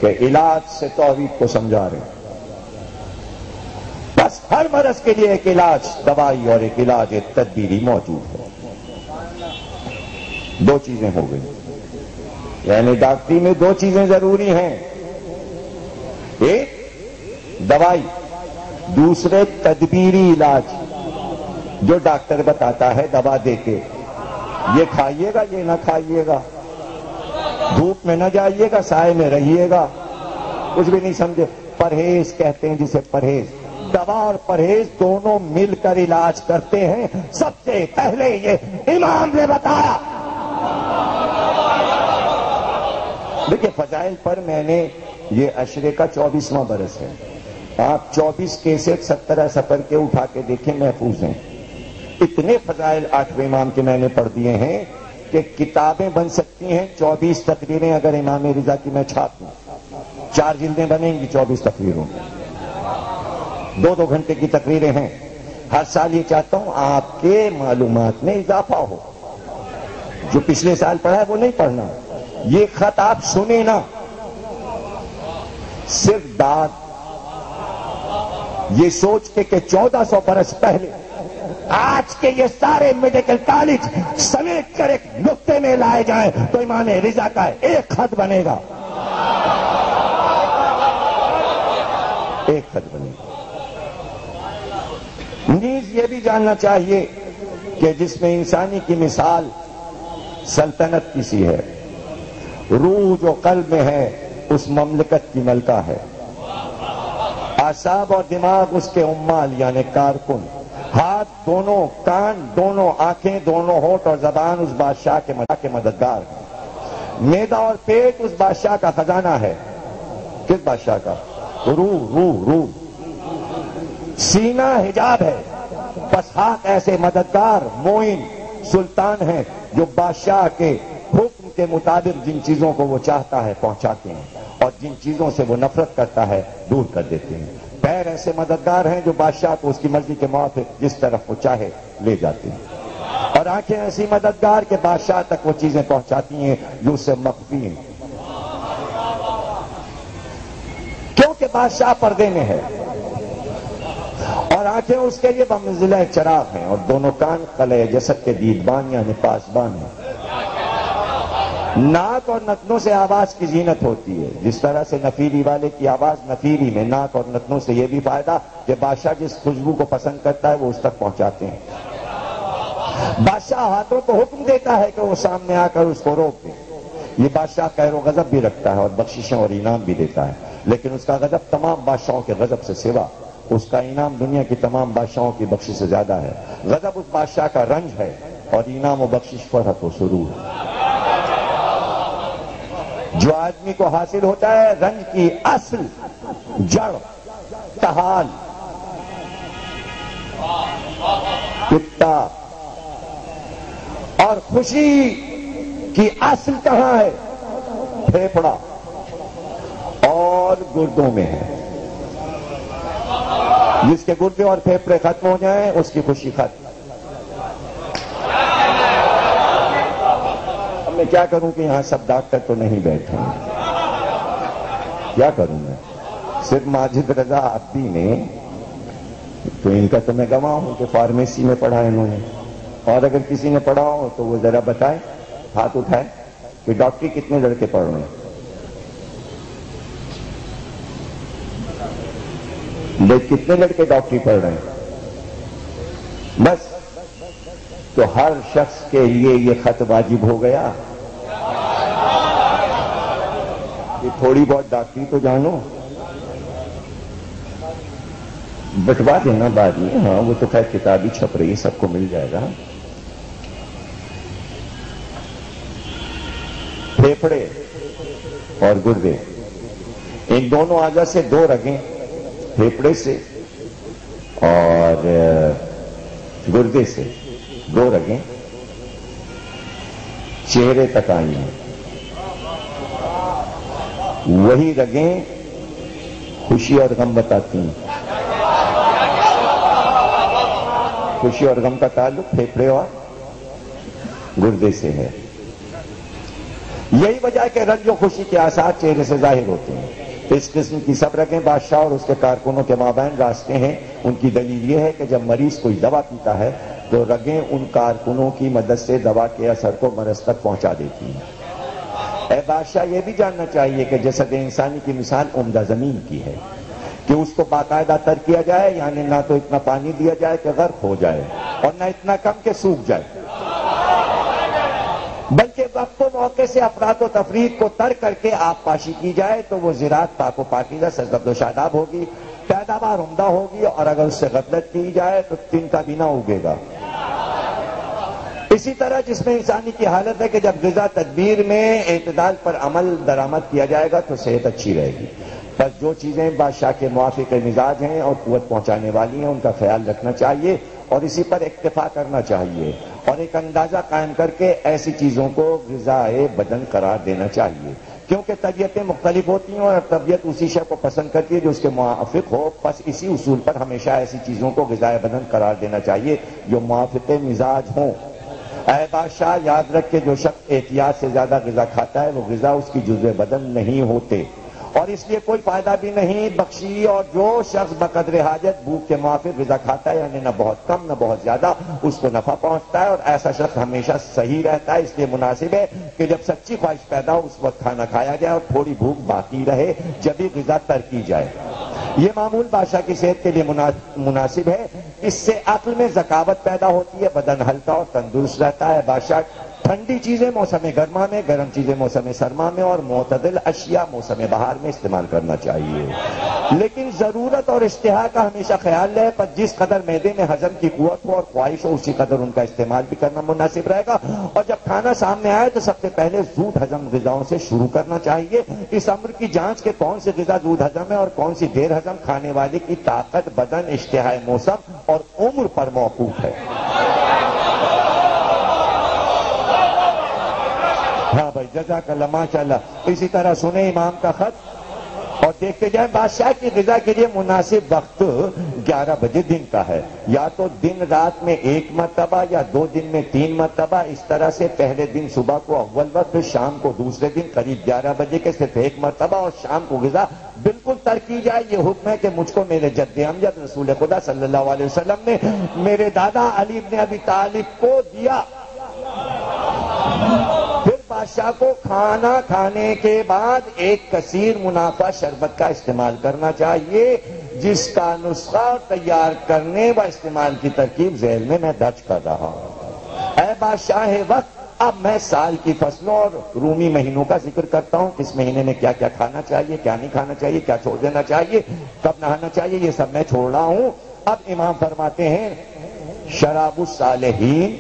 کہ علاج سے توحید کو سمجھا رہے ہیں۔ بس ہر مرض کے لیے ایک علاج دوائی اور ایک علاج ایک تدبیری موجود ہے۔ دو چیزیں ہو گئی، یعنی ڈاکٹری میں دو چیزیں ضروری ہیں، ایک دوائی دوسرے تدبیری علاج جو ڈاکٹر بتاتا ہے دوا دے کے، یہ کھائیے گا یہ نہ کھائیے گا، دھوپ میں نہ جائیے گا سائے میں رہیے گا، کچھ بھی نہیں سمجھے۔ پرہیز کہتے ہیں جسے، پرہیز۔ دوا اور پرہیز دونوں مل کر علاج کرتے ہیں۔ سب سے پہلے یہ امام نے بتایا۔ دیکھیے فضائل پر میں نے، یہ عشرے کا 24واں برس ہے، آپ 24 کیسٹ 17 سفر کے اٹھا کے دیکھیں، محفوظ ہیں۔ اتنے فضائل 8ویں امام کے میں نے پڑھ دیے ہیں کہ کتابیں بن سکتی ہیں 24 تقریریں اگر امام رضا کی میں چھاپ دوں، 4 جلدیں بنیں گی 24 تقریروں میں، 2 گھنٹے کی تقریریں ہیں۔ ہر سال یہ چاہتا ہوں آپ کے معلومات میں اضافہ ہو، جو پچھلے سال پڑھا ہے وہ نہیں پڑھنا، یہ خط آپ سنیں نا، صرف داد یہ سوچ کے کہ 1400 برس پہلے آج کے یہ سارے میڈیکل کالج سمیٹ کر ایک نقطے میں لائے جائیں تو امام رضا کا ایک خط بنے گا، ایک خط بنے گا۔ نیز یہ بھی جاننا چاہیے کہ جس میں انسانی کی مثال سلطنت کسی ہے، روح جو قلب میں ہے اس مملکت کی ملکہ ہے، اعصاب اور دماغ اس کے عمال یعنی کارکن، ہاتھ دونوں، کان دونوں، آنکھیں دونوں، ہونٹ اور زبان اس بادشاہ کے مددگار ہیں، معدہ اور پیٹ اس بادشاہ کا خزانہ ہے۔ کس بادشاہ کا؟ روح۔ سینہ حجاب ہے، پس ہاتھ ایسے مددگار معین سلطان ہیں جو بادشاہ کے حکم کے مطابق جن چیزوں کو وہ چاہتا ہے پہنچاتے ہیں اور جن چیزوں سے وہ نفرت کرتا ہے دور کر دیتے ہیں۔ پیر ایسے مددگار ہیں جو بادشاہ کو اس کی مرضی کے موافق جس طرف وہ چاہے لے جاتے ہیں، اور آنکھیں ایسی مددگار کہ بادشاہ تک وہ چیزیں پہنچاتی ہیں جو اس سے مخفی ہیں، کیونکہ بادشاہ پردے میں ہے، اور آنکھیں اس کے لیے بمنزلہ چراغ ہیں، اور دونوں کان قلعہ جسد کے دیدبان یعنی پاسبان ہیں۔ ناک اور نتنوں سے آواز کی زینت ہوتی ہے، جس طرح سے نفیری والے کی آواز نفیری میں، ناک اور نتنوں سے یہ بھی فائدہ کہ بادشاہ جس خوشبو کو پسند کرتا ہے وہ اس تک پہنچاتے ہیں۔ بادشاہ ہاتھوں کو حکم دیتا ہے کہ وہ سامنے آ کر اس کو روک دیں۔ یہ بادشاہ قہر و غضب بھی رکھتا ہے اور بخششیں اور انعام بھی دیتا ہے، لیکن اس کا غضب تمام بادشاہوں کے غضب سے سوا، اس کا انعام دنیا کی تمام بادشاہوں کی بخشش سے زیادہ ہے۔ غضب اس بادشاہ کا رنج ہے اور انعام و بخشش فرحت و سرور ہے۔ جو آدمی کو حاصل ہوتا ہے رنج کی اصل، جڑ، تحال، کتا، اور خوشی کی اصل کہاں ہے؟ پھیپھڑا اور گردوں میں ہے۔ جس کے گردے اور پھیپھڑے ختم ہو جائیں اس کی خوشی ختم۔ اب میں کیا کروں کہ یہاں سب ڈاکٹر تو نہیں بیٹھے ہیں، کیا کروں میں؟ صرف ماجد رضا عبدی نے، تو ان کا تو میں گواہ ہوں کہ فارمیسی میں پڑھا انہوں نے، اور اگر کسی نے پڑھا ہو تو وہ ذرا بتائے، ہاتھ اٹھائے کہ ڈاکٹری کتنے لڑکے پڑھ رہے ہیں؟ کتنے لڑکے ڈاکٹری پڑھ رہے ہیں؟ بس تو ہر شخص کے لیے یہ خط واجب ہو گیا کہ تھوڑی بہت ڈاکٹری تو جانو، بٹوا دینا بعد میں، ہاں وہ تو خیر کتاب ہی چھپ رہی ہے، سب کو مل جائے گا۔ پھیپھڑے اور گردے، ان دونوں اعضاء سے 2 رگیں، پھیپھڑے سے اور گردے سے 2 رگیں چہرے تک آئی ہیں۔ وہی رگیں خوشی اور غم بتاتی ہیں۔ خوشی اور غم کا تعلق پھیپھڑے اور گردے سے ہے۔ یہی وجہ ہے کہ رنج و خوشی کے آثار چہرے سے ظاہر ہوتے ہیں۔ اس قسم کی سب رگیں بادشاہ اور اس کے کارکنوں کے مابین راستے ہیں۔ ان کی دلیل یہ ہے کہ جب مریض کوئی دوا پیتا ہے تو رگیں ان کارکنوں کی مدد سے دوا کے اثر کو مرض تک پہنچا دیتی ہیں۔ اے بادشاہ، یہ بھی جاننا چاہیے کہ جسد انسانی کی مثال عمدہ زمین کی ہے۔ کہ اس کو باقاعدہ تر کیا جائے، یعنی نہ تو اتنا پانی دیا جائے کہ غرق ہو جائے اور نہ اتنا کم کہ سوکھ جائے، بلکہ وقت و موقع سے افراط و تفریط کو ترک کر کے آب پاشی کی جائے تو وہ زراعت پاک و پاکیزہ سرسبز و شاداب ہوگی، پیداوار عمدہ ہوگی، اور اگر اس سے غفلت کی جائے تو تنکا بھی نہ اگے گا۔ اسی طرح جس میں انسانی کی حالت ہے کہ جب غذا تدبیر میں اعتدال پر عمل درآمد کیا جائے گا تو صحت اچھی رہے گی۔ بس جو چیزیں بادشاہ کے موافق مزاج ہیں اور قوت پہنچانے والی ہیں ان کا خیال رکھنا چاہیے اور اسی پر اکتفا کرنا چاہیے، اور ایک اندازہ قائم کر کے ایسی چیزوں کو غذائے بدن قرار دینا چاہیے، کیونکہ طبیعتیں مختلف ہوتی ہیں اور طبیعت اسی شے کو پسند کرتی ہے جو اس کے موافق ہو۔ بس اسی اصول پر ہمیشہ ایسی چیزوں کو غذائے بدن قرار دینا چاہیے جو موافق مزاج ہوں۔ اے بادشاہ، یاد رکھ کہ جو شخص احتیاط سے زیادہ غذا کھاتا ہے وہ غذا اس کی جزو بدن نہیں ہوتے، اور اس لیے کوئی فائدہ بھی نہیں بخشی، اور جو شخص بقدر حاجت بھوک کے موافق غذا کھاتا ہے، یعنی نہ بہت کم نہ بہت زیادہ، اس کو نفع پہنچتا ہے، اور ایسا شخص ہمیشہ صحیح رہتا ہے۔ اس لیے مناسب ہے کہ جب سچی خواہش پیدا ہو اس وقت کھانا کھایا جائے اور تھوڑی بھوک باقی رہے جب ہی غذا ترک کی جائے۔ یہ معمول بادشاہ کی صحت کے لیے مناسب ہے، اس سے عقل میں ذکاوت پیدا ہوتی ہے، بدن ہلکا اور تندرست رہتا ہے۔ بادشاہ ٹھنڈی چیزیں موسم گرما میں، گرم چیزیں موسم سرما میں، اور معتدل اشیاء موسم بہار میں استعمال کرنا چاہیے، لیکن ضرورت اور اشتہا کا ہمیشہ خیال رہے، پر جس قدر معدے میں ہضم کی قوت ہو اور خواہش ہو اسی قدر ان کا استعمال بھی کرنا مناسب رہے گا۔ اور جب کھانا سامنے آئے تو سب سے پہلے زود ہضم غذاؤں سے شروع کرنا چاہیے۔ اس امر کی جانچ کہ کون سی غذا زود ہضم ہے اور کون سی دیر ہضم کھانے والے کی طاقت، بدن، اشتہا موسم اور عمر پر موقوف ہے۔ ہاں بھائی، جزاک اللہ، ماشاء اللہ۔ اسی طرح سنیں امام کا خط اور دیکھتے جائیں۔ بادشاہ کی غذا کے لیے مناسب وقت 11 بجے دن کا ہے، یا تو دن رات میں 1 مرتبہ یا 2 دن میں 3 مرتبہ، اس طرح سے پہلے دن صبح کو اول وقت، پھر شام کو دوسرے دن قریب 11 بجے کے صرف 1 مرتبہ، اور شام کو غذا بالکل ترک کی جائے۔ یہ حکم ہے کہ مجھ کو میرے جد امجد رسول خدا صلی اللہ علیہ وسلم نے میرے دادا علی بن ابی طالب کو دیا۔ پھر بادشاہ کو کھانا کھانے کے بعد ایک کثیر منافع شربت کا استعمال کرنا چاہیے، جس کا نسخہ تیار کرنے و استعمال کی ترکیب ذیل میں درج کر رہا ہوں۔ اے بادشاہ وقت، اب میں سال کی فصلوں اور رومی مہینوں کا ذکر کرتا ہوں، کس مہینے میں کیا کیا کھانا چاہیے، کیا نہیں کھانا چاہیے، کیا چھوڑ دینا چاہیے، کب نہانا چاہیے، یہ سب میں چھوڑ رہا ہوں۔ اب امام فرماتے ہیں شراب الصالحین،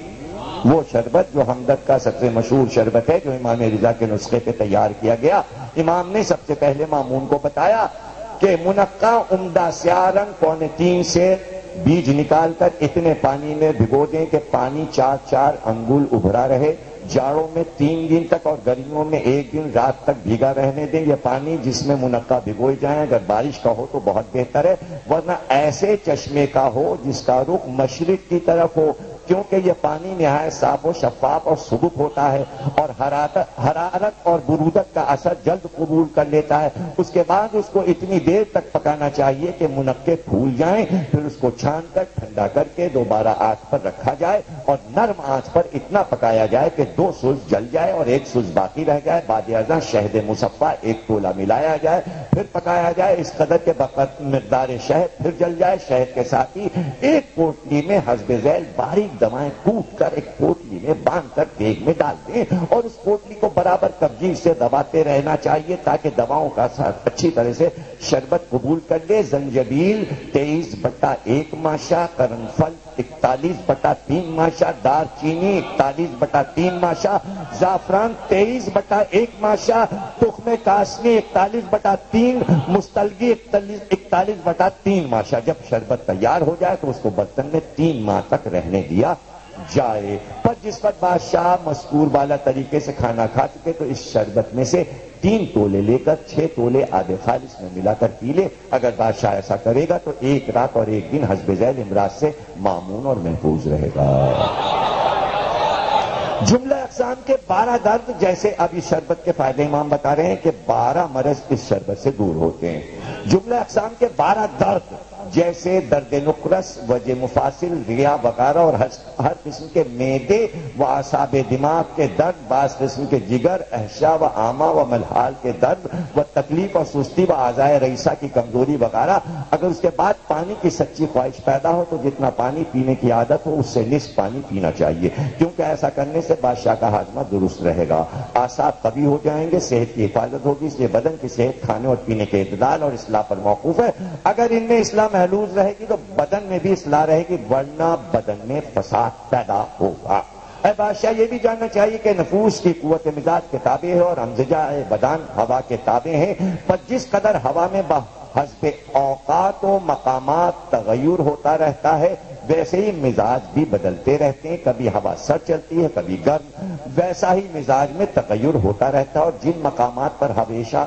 وہ شربت جو ہمدرد کا سب سے مشہور شربت ہے، جو امام رضا کے نسخے پہ تیار کیا گیا۔ امام نے سب سے پہلے مامون کو بتایا کہ منقع عمدہ سیاہ رنگ 2.25 سے بیج نکال کر اتنے پانی میں بھگو دیں کہ پانی 4 انگل ابھرا رہے، جاڑوں میں 3 دن تک اور گرمیوں میں 1 دن رات تک بھیگا رہنے دیں۔ یہ پانی جس میں منقع بھگوئے جائیں، اگر بارش کا ہو تو بہت بہتر ہے، ورنہ ایسے چشمے کا ہو جس کا رخ مشرق کی طرف ہو، کیونکہ یہ پانی نہایت صاف و شفاف اور سبک ہوتا ہے اور حرارت اور برودت کا اثر جلد قبول کر لیتا ہے۔ اس کے بعد اس کو اتنی دیر تک پکانا چاہیے کہ منقع پھول جائیں، پھر اس کو چھان کر ٹھنڈا کر کے دوبارہ آنچ پر رکھا جائے اور نرم آنچ پر اتنا پکایا جائے کہ 2 سوز جل جائے اور 1 سوز باقی رہ جائے۔ بعد ازاں شہد مصفا 1 تولہ ملایا جائے، پھر پکایا جائے اس قدر کے مقدار شہد پھر جل جائے۔ شہد کے ساتھ ہی 1 پوٹلی میں حسب ذیل باریک دوائیں کوٹ کر ایک پوٹلی میں باندھ کر دیگ میں ڈال دیں، اور اس پوٹلی کو برابر کبجی سے دباتے رہنا چاہیے تاکہ دواؤں کا ساتھ اچھی طرح سے شربت قبول کر لے۔ زنجبیل 23/1 ماشا، قرنفل 41/3 ماشا، دار چینی 41/3 ماشا، زعفران 23/1 ماشا، تخم کاسنی 41/3، مستلگی 41/3 ماشا۔ جب شربت تیار ہو جائے تو اس کو برتن میں 3 ماہ تک رہنے دیا جائے۔ پر جس وقت بادشاہ مذکور والا طریقے سے کھانا کھا چکے تو اس شربت میں سے 3 تولے لے کر 6 تولے آب خالص میں ملا کر پی لے۔ اگر بادشاہ ایسا کرے گا تو 1 رات اور 1 دن حسب ذیل امراض سے معمون اور محفوظ رہے گا۔ جملہ اقسام کے 12 درد، جیسے اب اس شربت کے فائدے امام بتا رہے ہیں کہ 12 مرض اس شربت سے دور ہوتے ہیں۔ جملہ اقسام کے 12 درد جیسے درد نقرس، وجہ مفاصل، ریا وغیرہ، اور ہر قسم کے معدے و اعصاب دماغ کے درد، بعض قسم کے جگر، احشاء و آما و ملحال کے درد و تکلیف اور سستی و اعضائے رئیسہ کی کمزوری وغیرہ، اگر اس کے بعد پانی کی سچی خواہش پیدا ہو تو جتنا پانی پینے کی عادت ہو اس سے نصف پانی پینا چاہیے، کیونکہ ایسا کرنے سے بادشاہ کا ہاضمہ درست رہے گا، اعصاب قوی ہو جائیں گے، صحت کی حفاظت ہوگی۔ اس لیے بدن کی صحت کھانے اور پینے کے اعتدال اور اصلاح پر موقوف ہے۔ اگر ان میں اصلاح محلوظ رہے گی تو بدن میں بھی اصلاح رہے گی، ورنہ بدن میں فساد پیدا ہوگا۔ اے بادشاہ، یہ بھی جاننا چاہیے کہ نفوس کی قوت مزاج کے تابع ہے اور امزجہ بدن ہوا کے تابع ہے، پر جس قدر ہوا میں حسب اوقات و مقامات تغیر ہوتا رہتا ہے ویسے ہی مزاج بھی بدلتے رہتے ہیں، کبھی ہوا سرد چلتی ہے کبھی گرم، ویسا ہی مزاج میں تغیر ہوتا رہتا ہے، اور جن مقامات پر ہمیشہ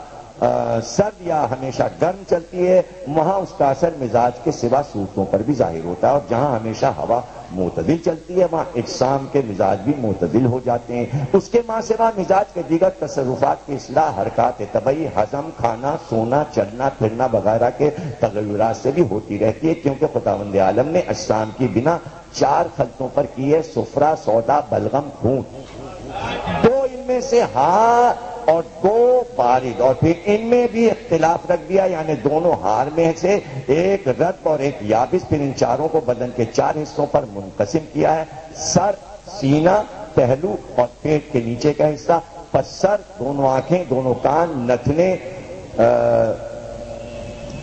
سرد یا ہمیشہ گرم چلتی ہے وہاں اس کا اثر مزاج کے سوا صورتوں پر بھی ظاہر ہوتا ہے، اور جہاں ہمیشہ ہوا معتدل چلتی ہے وہاں اجسام کے مزاج بھی معتدل ہو جاتے ہیں۔ اس کے ماں سوا مزاج کے دیگر تصرفات کی اصلاح حرکات طبعی، ہضم، کھانا، سونا، چلنا پھرنا وغیرہ کے تغیرات سے بھی ہوتی رہتی ہے، کیونکہ خداوند عالم نے اجسام کی بنا 4 خلطوں پر کی ہے، صفرا، سودا، بلغم، خون، 2 ان میں سے ہار اور 2 بارد، اور پھر ان میں بھی اختلاف رکھ دیا، یعنی دونوں ہار میں سے ایک رطب اور ایک یابس، پھر ان چاروں کو بدن کے 4 حصوں پر منقسم کیا ہے، سر، سینہ، پہلو اور پیٹ کے نیچے کا حصہ، پس سر، دونوں آنکھیں، دونوں کان، نتنے،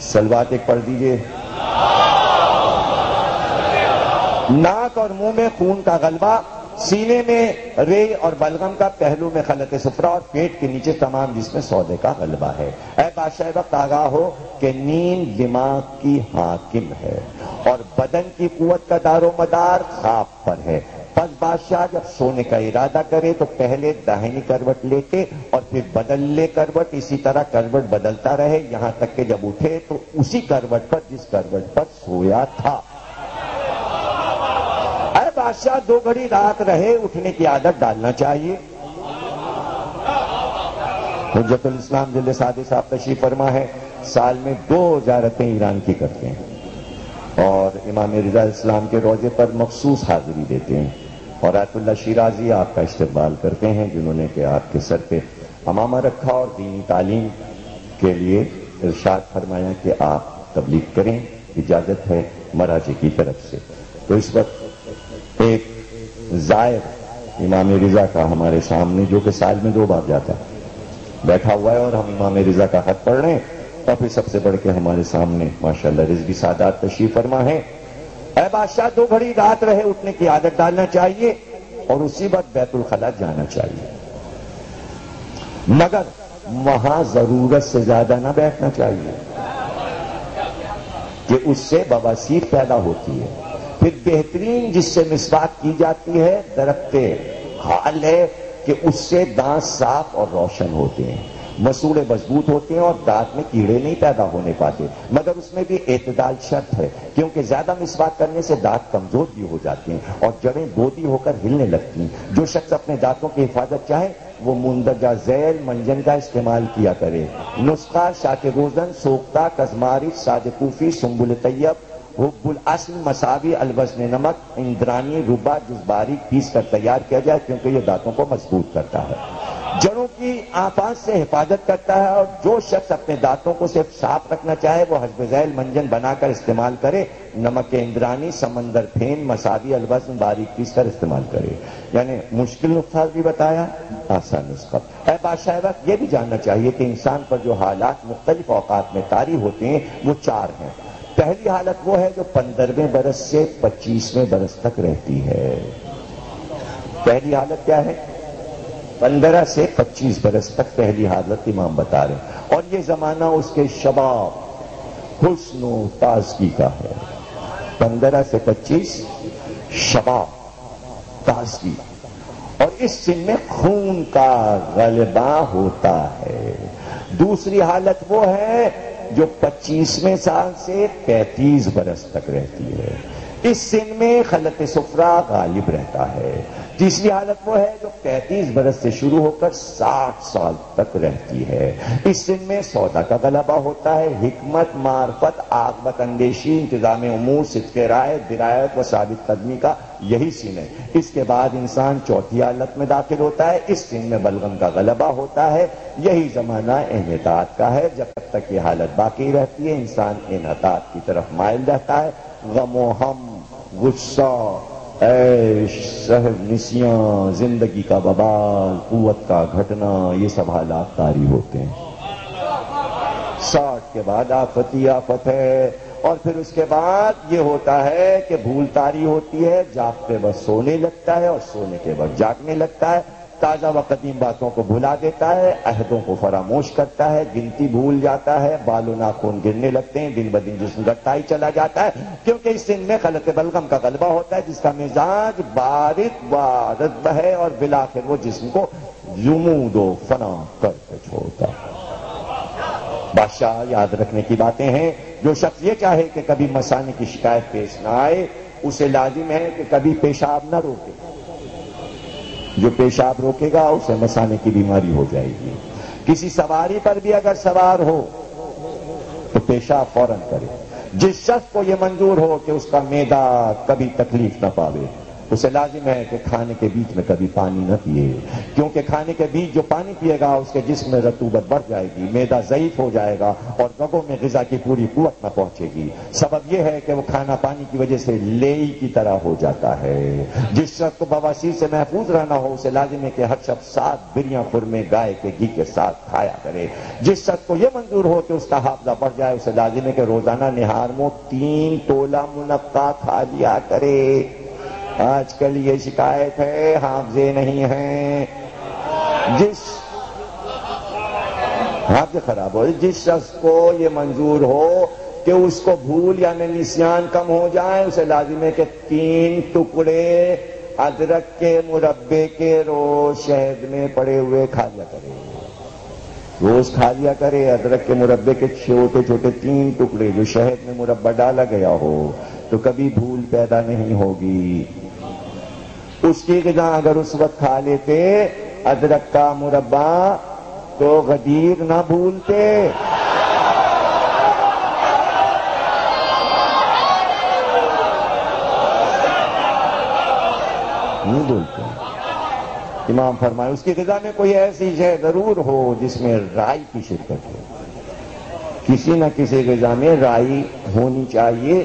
سلوات ایک پڑھ دیجئے، ناک اور منہ میں خون کا غلبہ، سینے میں رے اور بلغم کا، پہلو میں خلط صفرا اور پیٹ کے نیچے تمام جس میں سودے کا غلبہ ہے۔ اے بادشاہ، وقت آگاہ ہو کہ نیند دماغ کی حاکم ہے اور بدن کی قوت کا دار و مدار خواب پر ہے، پس بادشاہ جب سونے کا ارادہ کرے تو پہلے داہنی کروٹ لیتے اور پھر بدل لے کروٹ، اسی طرح کروٹ بدلتا رہے یہاں تک کہ جب اٹھے تو اسی کروٹ پر جس کروٹ پر سویا تھا۔ اے بادشاہ، 2 گھڑی رات رہے اٹھنے کی عادت ڈالنا چاہیے۔ حجت الاسلام جلد سادہ صاحب تشریف فرما ہے، سال میں 2 زیارتیں ایران کی کرتے ہیں اور امام رضا اسلام کے روضے پر مخصوص حاضری دیتے ہیں، اور آیت اللہ شیرازی آپ کا استقبال کرتے ہیں جنہوں نے کہ آپ کے سر پہ امامہ رکھا اور دینی تعلیم کے لیے ارشاد فرمایا کہ آپ تبلیغ کریں، اجازت ہے مراجع کی طرف سے۔ تو اس وقت ایک زائر امام رضا کا ہمارے سامنے، جو کہ سال میں 2 بار جاتا ہے، بیٹھا ہوا ہے اور ہم امام رضا کا خط پڑھ رہے ہیں، اور پھر سب سے بڑھ کے ہمارے سامنے ماشاءاللہ رضوی سادات تشریف فرما ہے۔ اے بادشاہ، 2 گھڑی رات رہے اٹھنے کی عادت ڈالنا چاہیے اور اسی وقت بیت الخلاء جانا چاہیے، مگر وہاں ضرورت سے زیادہ نہ بیٹھنا چاہیے کہ اس سے بواسیر پیدا ہوتی ہے۔ پھر بہترین جس سے مسواک کی جاتی ہے درخت حال ہے کہ اس سے دانت صاف اور روشن ہوتے ہیں، مسوڑے مضبوط ہوتے ہیں اور دانت میں کیڑے نہیں پیدا ہونے پاتے، مگر اس میں بھی اعتدال شرط ہے، کیونکہ زیادہ مسواک کرنے سے دانت کمزور بھی ہو جاتے ہیں اور جڑیں بودی ہو کر ہلنے لگتی ہیں۔ جو شخص اپنے دانتوں کی حفاظت چاہے وہ مندرجہ ذیل منجن کا استعمال کیا کرے۔ نسخہ شاک روزن، سوختہ، کزمارچ، ساج کوفی، سنبل طیب، حب الاصل، مساوی، الوزن نمک، اندرانی، ربا، جز باریک پیس کر تیار کیا جائے، کیونکہ یہ دانتوں کو مضبوط کرتا ہے، جڑوں کی آفات سے حفاظت کرتا ہے، اور جو شخص اپنے دانتوں کو صرف صاف رکھنا چاہے وہ حسب ذیل منجن بنا کر استعمال کرے، نمک اندرانی، سمندر پھین، مساوی، الوزن باریک پیس کر استعمال کرے۔ یعنی مشکل نسخہ بھی بتایا، آسان نسخہ۔ اے بادشاہ وقت، یہ بھی جاننا چاہیے کہ انسان پر جو حالات مختلف اوقات میں طاری ہوتے ہیں وہ 4 ہیں۔ پہلی حالت وہ ہے جو 15ویں برس سے 25ویں برس تک رہتی ہے۔ پہلی حالت کیا ہے؟ 15 سے 25 برس تک پہلی حالت امام بتا رہے ہیں، اور یہ زمانہ اس کے شباب، حسن و تازگی کا ہے۔ 15 سے 25 شباب، تازگی، اور اس سن میں خون کا غلبہ ہوتا ہے۔ دوسری حالت وہ ہے جو 25ویں سال سے 35 برس تک رہتی ہے۔ اس سن میں خلط صفرا غالب رہتا ہے۔ تیسری حالت وہ ہے جو 33 برس سے شروع ہو کر 60 سال تک رہتی ہے۔ اس سن میں سودا کا غلبہ ہوتا ہے، حکمت، معرفت، عاقبت اندیشی، انتظام امور، صدق رائے، درایت و ثابت قدمی کا یہی سن ہے۔ اس کے بعد انسان چوتھی حالت میں داخل ہوتا ہے، اس سن میں بلغم کا غلبہ ہوتا ہے، یہی زمانہ انحطاط کا ہے۔ جب تک یہ حالت باقی رہتی ہے انسان انحطاط کی طرف مائل رہتا ہے۔ غم و ہم، غصہ، عیش، سہر نسیاں، زندگی کا ببال، قوت کا گھٹنا، یہ سب حالات طاری ہوتے ہیں۔ 60 کے بعد آفتی آفت ہے، اور پھر اس کے بعد یہ ہوتا ہے کہ بھول طاری ہوتی ہے، جاگتے وقت سونے لگتا ہے اور سونے کے وقت جاگنے لگتا ہے، تازہ و قدیم باتوں کو بھلا دیتا ہے، عہدوں کو فراموش کرتا ہے، گنتی بھول جاتا ہے، بال و ناخن گرنے لگتے ہیں، دن بدن جسم گھٹتا ہی چلا جاتا ہے، کیونکہ اس سن میں خلط بلغم کا غلبہ ہوتا ہے، جس کا مزاج بارد و رطب ہے، اور بالآخر وہ جسم کو جمود و فنا کر کے چھوڑتا ہے۔ بادشاہ یاد رکھنے کی باتیں ہیں، جو شخص یہ چاہے کہ کبھی مثانے کی شکایت پیش نہ آئے، اسے لازم ہے کہ کبھی پیشاب نہ روکے۔ جو پیشاب روکے گا اسے مثانے کی بیماری ہو جائے گی۔ کسی سواری پر بھی اگر سوار ہو تو پیشاب فوراً کرے۔ جس شخص کو یہ منظور ہو کہ اس کا معدہ کبھی تکلیف نہ پاوے، اسے لازم ہے کہ کھانے کے بیچ میں کبھی پانی نہ پیے، کیونکہ کھانے کے بیچ جو پانی پیے گا اس کے جسم میں رطوبت بڑھ جائے گی، معدہ ضعیف ہو جائے گا اور رگوں میں غذا کی پوری قوت نہ پہنچے گی۔ سبب یہ ہے کہ وہ کھانا پانی کی وجہ سے لیئی کی طرح ہو جاتا ہے۔ جس شخص کو بواسیر سے محفوظ رہنا ہو اسے لازم ہے کہ ہر شب 7 بریاں خرمے گائے کے گھی کے ساتھ کھایا کرے۔ جس شخص کو یہ منظور ہو کہ اس کا حافظہ بڑھ جائے اسے لازم ہے کہ روزانہ نہار میں 3 تولہ منقع کھا لیا کرے۔ آج کل یہ شکایت ہے حافظے نہیں ہیں، حافظے خراب ہو۔ جس شخص کو یہ منظور ہو کہ اس کو بھول یا نسیان کم ہو جائے اسے لازم ہے کہ 3 ٹکڑے ادرک کے مربے کے روز شہد میں پڑے ہوئے کھا لیا کرے۔ روز کھا لیا کرے ادرک کے مربے کے چھوٹے چھوٹے 3 ٹکڑے، جو شہد میں مربع ڈالا گیا ہو، تو کبھی بھول پیدا نہیں ہوگی۔ اس کی غذا اگر اس وقت کھا لیتے ادرک کا مربع تو غدیر نہ بھولتے۔ نہیں بھولتے۔ امام فرمائے اس کی غذا میں کوئی ایسی شے ضرور ہو جس میں رائی کی شرکت ہو۔ کسی نہ کسی غذا میں رائی ہونی چاہیے،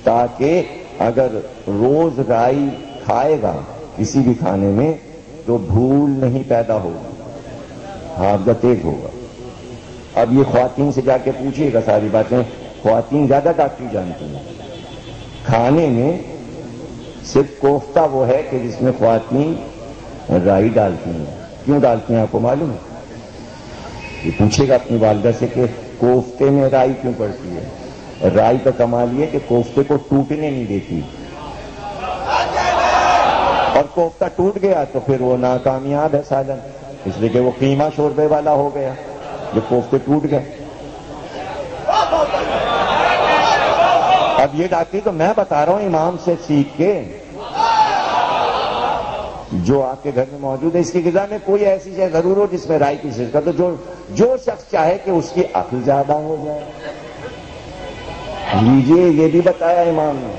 تاکہ اگر روز رائی کھائے گا کسی بھی کھانے میں تو بھول نہیں پیدا ہوگی، حافظہ تیز ہوگا۔ اب یہ خواتین سے جا کے پوچھیے گا ساری باتیں، خواتین زیادہ ڈاکٹری جانتی ہیں۔ کھانے میں صرف کوفتہ وہ ہے کہ جس میں خواتین رائی ڈالتی ہیں۔ کیوں ڈالتی ہیں آپ کو معلوم ہے؟ یہ پوچھے گا اپنی والدہ سے کہ کوفتے میں رائی کیوں پڑتی ہے؟ رائی کا کمال یہ کہ کوفتے کو ٹوٹنے نہیں دیتی، اور کوفتہ ٹوٹ گیا تو پھر وہ ناکامیاب ہے سالن، اس لیے کہ وہ قیمہ شوربے والا ہو گیا جو کوفتے ٹوٹ گئے۔ اب یہ ڈاکٹری تو میں بتا رہا ہوں امام سے سیکھ کے، جو آپ کے گھر میں موجود ہے۔ اس کی غذا میں کوئی ایسی شے ضرور ہو جس میں رائی کی شرکت ہو، جو شخص چاہے کہ اس کی عقل زیادہ ہو جائے۔ لیجیے یہ بھی بتایا امام نے،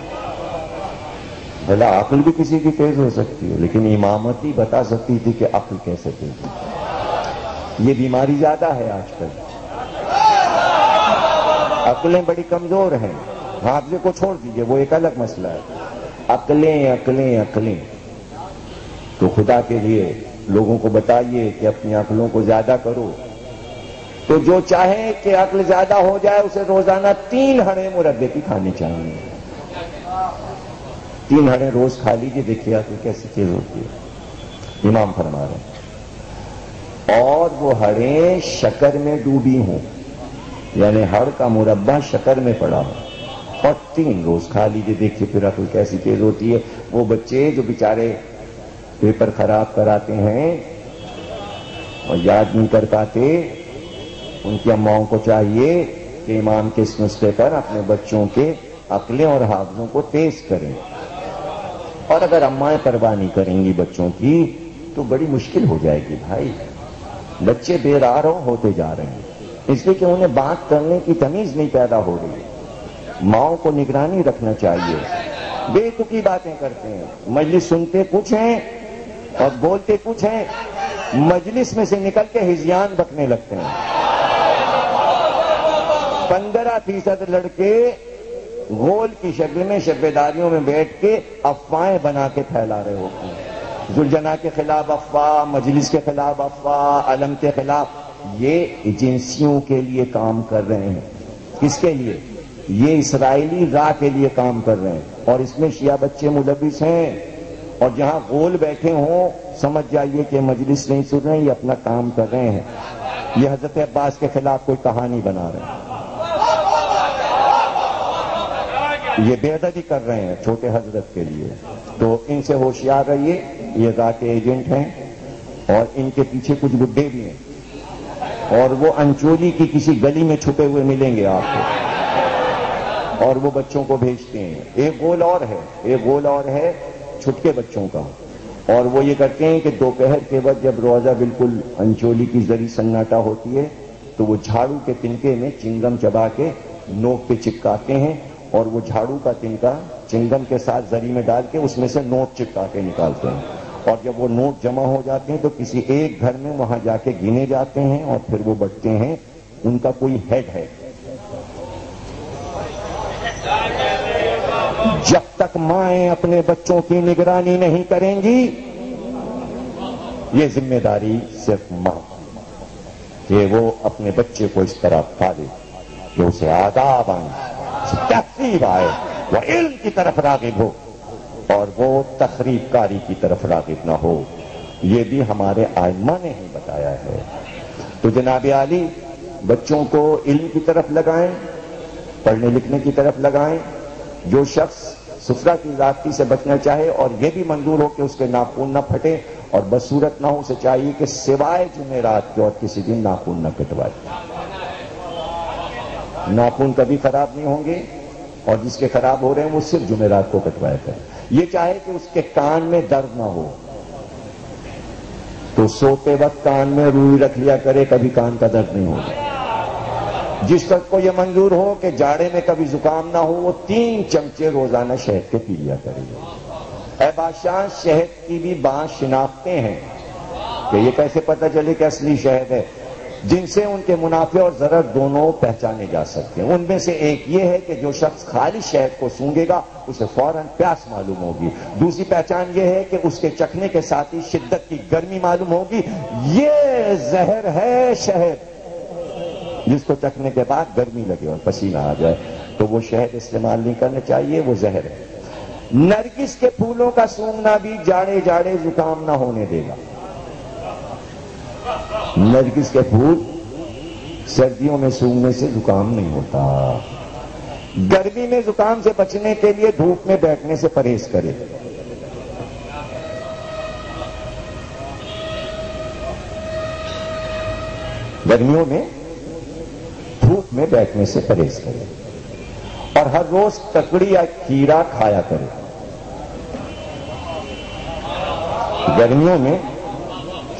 بھلا عقل بھی کسی کی تیز ہو سکتی ہے، لیکن امامت ہی بتا سکتی تھی کہ عقل کیسے تیز ہے۔ یہ بیماری زیادہ ہے آج کل، عقلیں بڑی کمزور ہیں۔ حافظے کو چھوڑ دیجئے، وہ ایک الگ مسئلہ ہے۔ عقلیں عقلیں عقلیں، تو خدا کے لیے لوگوں کو بتائیے کہ اپنی عقلوں کو زیادہ کرو۔ تو جو چاہے کہ عقل زیادہ ہو جائے اسے روزانہ 3 ہڑیں مربے کی کھانی چاہیے۔ 3 ہڑیں روز کھا لیجیے، دیکھیے عقل کیسی چیز ہوتی ہے۔ امام فرما رہے ہیں، اور وہ ہڑیں شکر میں ڈوبی ہوں، یعنی ہڑ کا مربع شکر میں پڑا ہو، اور 3 روز کھا لیجیے، دیکھیے پھر عقل کیسی تیز ہوتی ہے۔ وہ بچے جو بیچارے پیپر خراب کراتے ہیں اور یاد نہیں کر پاتے، ان کی اماؤں کو چاہیے کہ امام کے اس نسخے پر اپنے بچوں کے عقلیں اور حافظوں کو تیز کریں. اور اگر امائیں پرواہ نہیں کریں گی بچوں کی تو بڑی مشکل ہو جائے گی بھائی. بچے بے راہ ہوتے جا رہے ہیں اس لیے کہ انہیں بات کرنے کی تمیز نہیں پیدا ہو رہی. ماؤں کو نگرانی رکھنا چاہیے. بے تکی باتیں کرتے ہیں, مجلس سنتے کچھ ہیں اور بولتے کچھ ہیں, مجلس میں سے نکل کے ہذیان بکنے لگتے ہیں. 15% لڑکے غول کی شکل میں شبیداریوں میں بیٹھ کے افواہیں بنا کے پھیلا رہے ہوتے ہیں. ذوالجناح کے خلاف افواہ, مجلس کے خلاف افواہ, علم کے خلاف. یہ ایجنسیوں کے لیے کام کر رہے ہیں. کس کے لیے؟ یہ اسرائیلی راہ کے لیے کام کر رہے ہیں, اور اس میں شیعہ بچے ملوث ہیں. اور جہاں غول بیٹھے ہوں سمجھ جائیے کہ مجلس نہیں سن رہے ہیں, یہ اپنا کام کر رہے ہیں. یہ حضرت عباس کے خلاف کوئی کہانی بنا رہے ہیں, یہ بے ادبی کر رہے ہیں چھوٹے حضرت کے لیے. تو ان سے ہوشیار رہیے, یہ راہ کے ایجنٹ ہیں اور ان کے پیچھے کچھ گڈے بھی ہیں, اور وہ انچولی کی کسی گلی میں چھپے ہوئے ملیں گے آپ کو, اور وہ بچوں کو بھیجتے ہیں. ایک گول اور ہے چھٹکے بچوں کا, اور وہ یہ کرتے ہیں کہ دوپہر کے وقت جب روزہ بالکل انچولی کی زری سناٹا ہوتی ہے تو وہ جھاڑو کے تنکے میں چنگم چبا کے نوک پہ چپکاتے ہیں, اور وہ جھاڑو کا تنکا چنگم کے ساتھ زری میں ڈال کے اس میں سے نوٹ چپکا کے نکالتے ہیں. اور جب وہ نوٹ جمع ہو جاتے ہیں تو کسی ایک گھر میں وہاں جا کے گنے جاتے ہیں, اور پھر وہ بٹتے ہیں. ان کا کوئی ہیڈ ہے. جب تک مائیں اپنے بچوں کی نگرانی نہیں کریں گی, یہ ذمہ داری صرف ماں کہ وہ اپنے بچے کو اس طرح پالے کہ اسے آداب آئیں, تہذیب آئے, وہ علم کی طرف راغب ہو اور وہ تخریب کاری کی طرف راغب نہ ہو. یہ بھی ہمارے ائمہ نے ہی بتایا ہے. تو جناب عالی بچوں کو علم کی طرف لگائیں, پڑھنے لکھنے کی طرف لگائیں. جو شخص سفرہ کی ذاتی سے بچنا چاہے اور یہ بھی منظور ہو کہ اس کے ناخن نہ پھٹے, اور بصورت نہ ہو, اسے چاہیے کہ سوائے جمعرات کے اور کسی دن ناخن نہ کٹوائے. ناخن کبھی خراب نہیں ہوں گے, اور جس کے خراب ہو رہے ہیں وہ صرف جمعرات کو کٹوایا کرے. یہ چاہے کہ اس کے کان میں درد نہ ہو تو سوتے وقت کان میں روئی رکھ لیا کرے, کبھی کان کا درد نہیں ہوگا. جس وقت کو یہ منظور ہو کہ جاڑے میں کبھی زکام نہ ہو, وہ 3 چمچے روزانہ شہد کے پی لیا کرے. اے بادشاہ, شہد کی بھی بات شناختیں ہیں کہ یہ کیسے پتہ چلے کہ اصلی شہد ہے, جن سے ان کے منافع اور ضرر دونوں پہچانے جا سکتے ہیں. ان میں سے ایک یہ ہے کہ جو شخص خالی شہد کو سونگے گا اسے فوراً پیاس معلوم ہوگی. دوسری پہچان یہ ہے کہ اس کے چکھنے کے ساتھ ہی شدت کی گرمی معلوم ہوگی. یہ زہر ہے شہد, جس کو چکھنے کے بعد گرمی لگے اور پسینہ آ جائے, تو وہ شہد استعمال نہیں کرنا چاہیے, وہ زہر ہے. نرگس کے پھولوں کا سونگنا بھی جاڑے جاڑے زکام نہ ہونے دے گا. نرگس کے پھول سردیوں میں سونگنے سے زکام نہیں ہوتا. گرمی میں زکام سے بچنے کے لیے دھوپ میں بیٹھنے سے پرہیز کرے. گرمیوں میں دھوپ میں بیٹھنے سے پرہیز کرے, اور ہر روز ککڑی یا کھیرا کھایا کرے. گرمیوں میں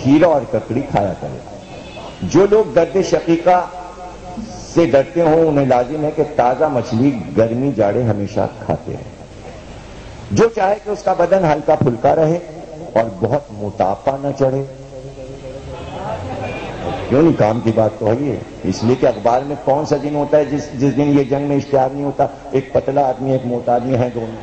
کھیرا اور ککڑی کھایا کرے. جو لوگ درد شقیقہ سے ڈرتے ہوں انہیں لازم ہے کہ تازہ مچھلی گرمی جاڑے ہمیشہ کھاتے ہیں. جو چاہے کہ اس کا بدن ہلکا پھلکا رہے اور بہت موٹاپا نہ چڑھے. کیوں نہیں, کام کی بات تو ہے یہ. اس لیے کہ اخبار میں کون سا دن ہوتا ہے جس دن یہ جنگ میں اشتہار نہیں ہوتا, ایک پتلا آدمی ایک موٹا آدمی ہے دونوں.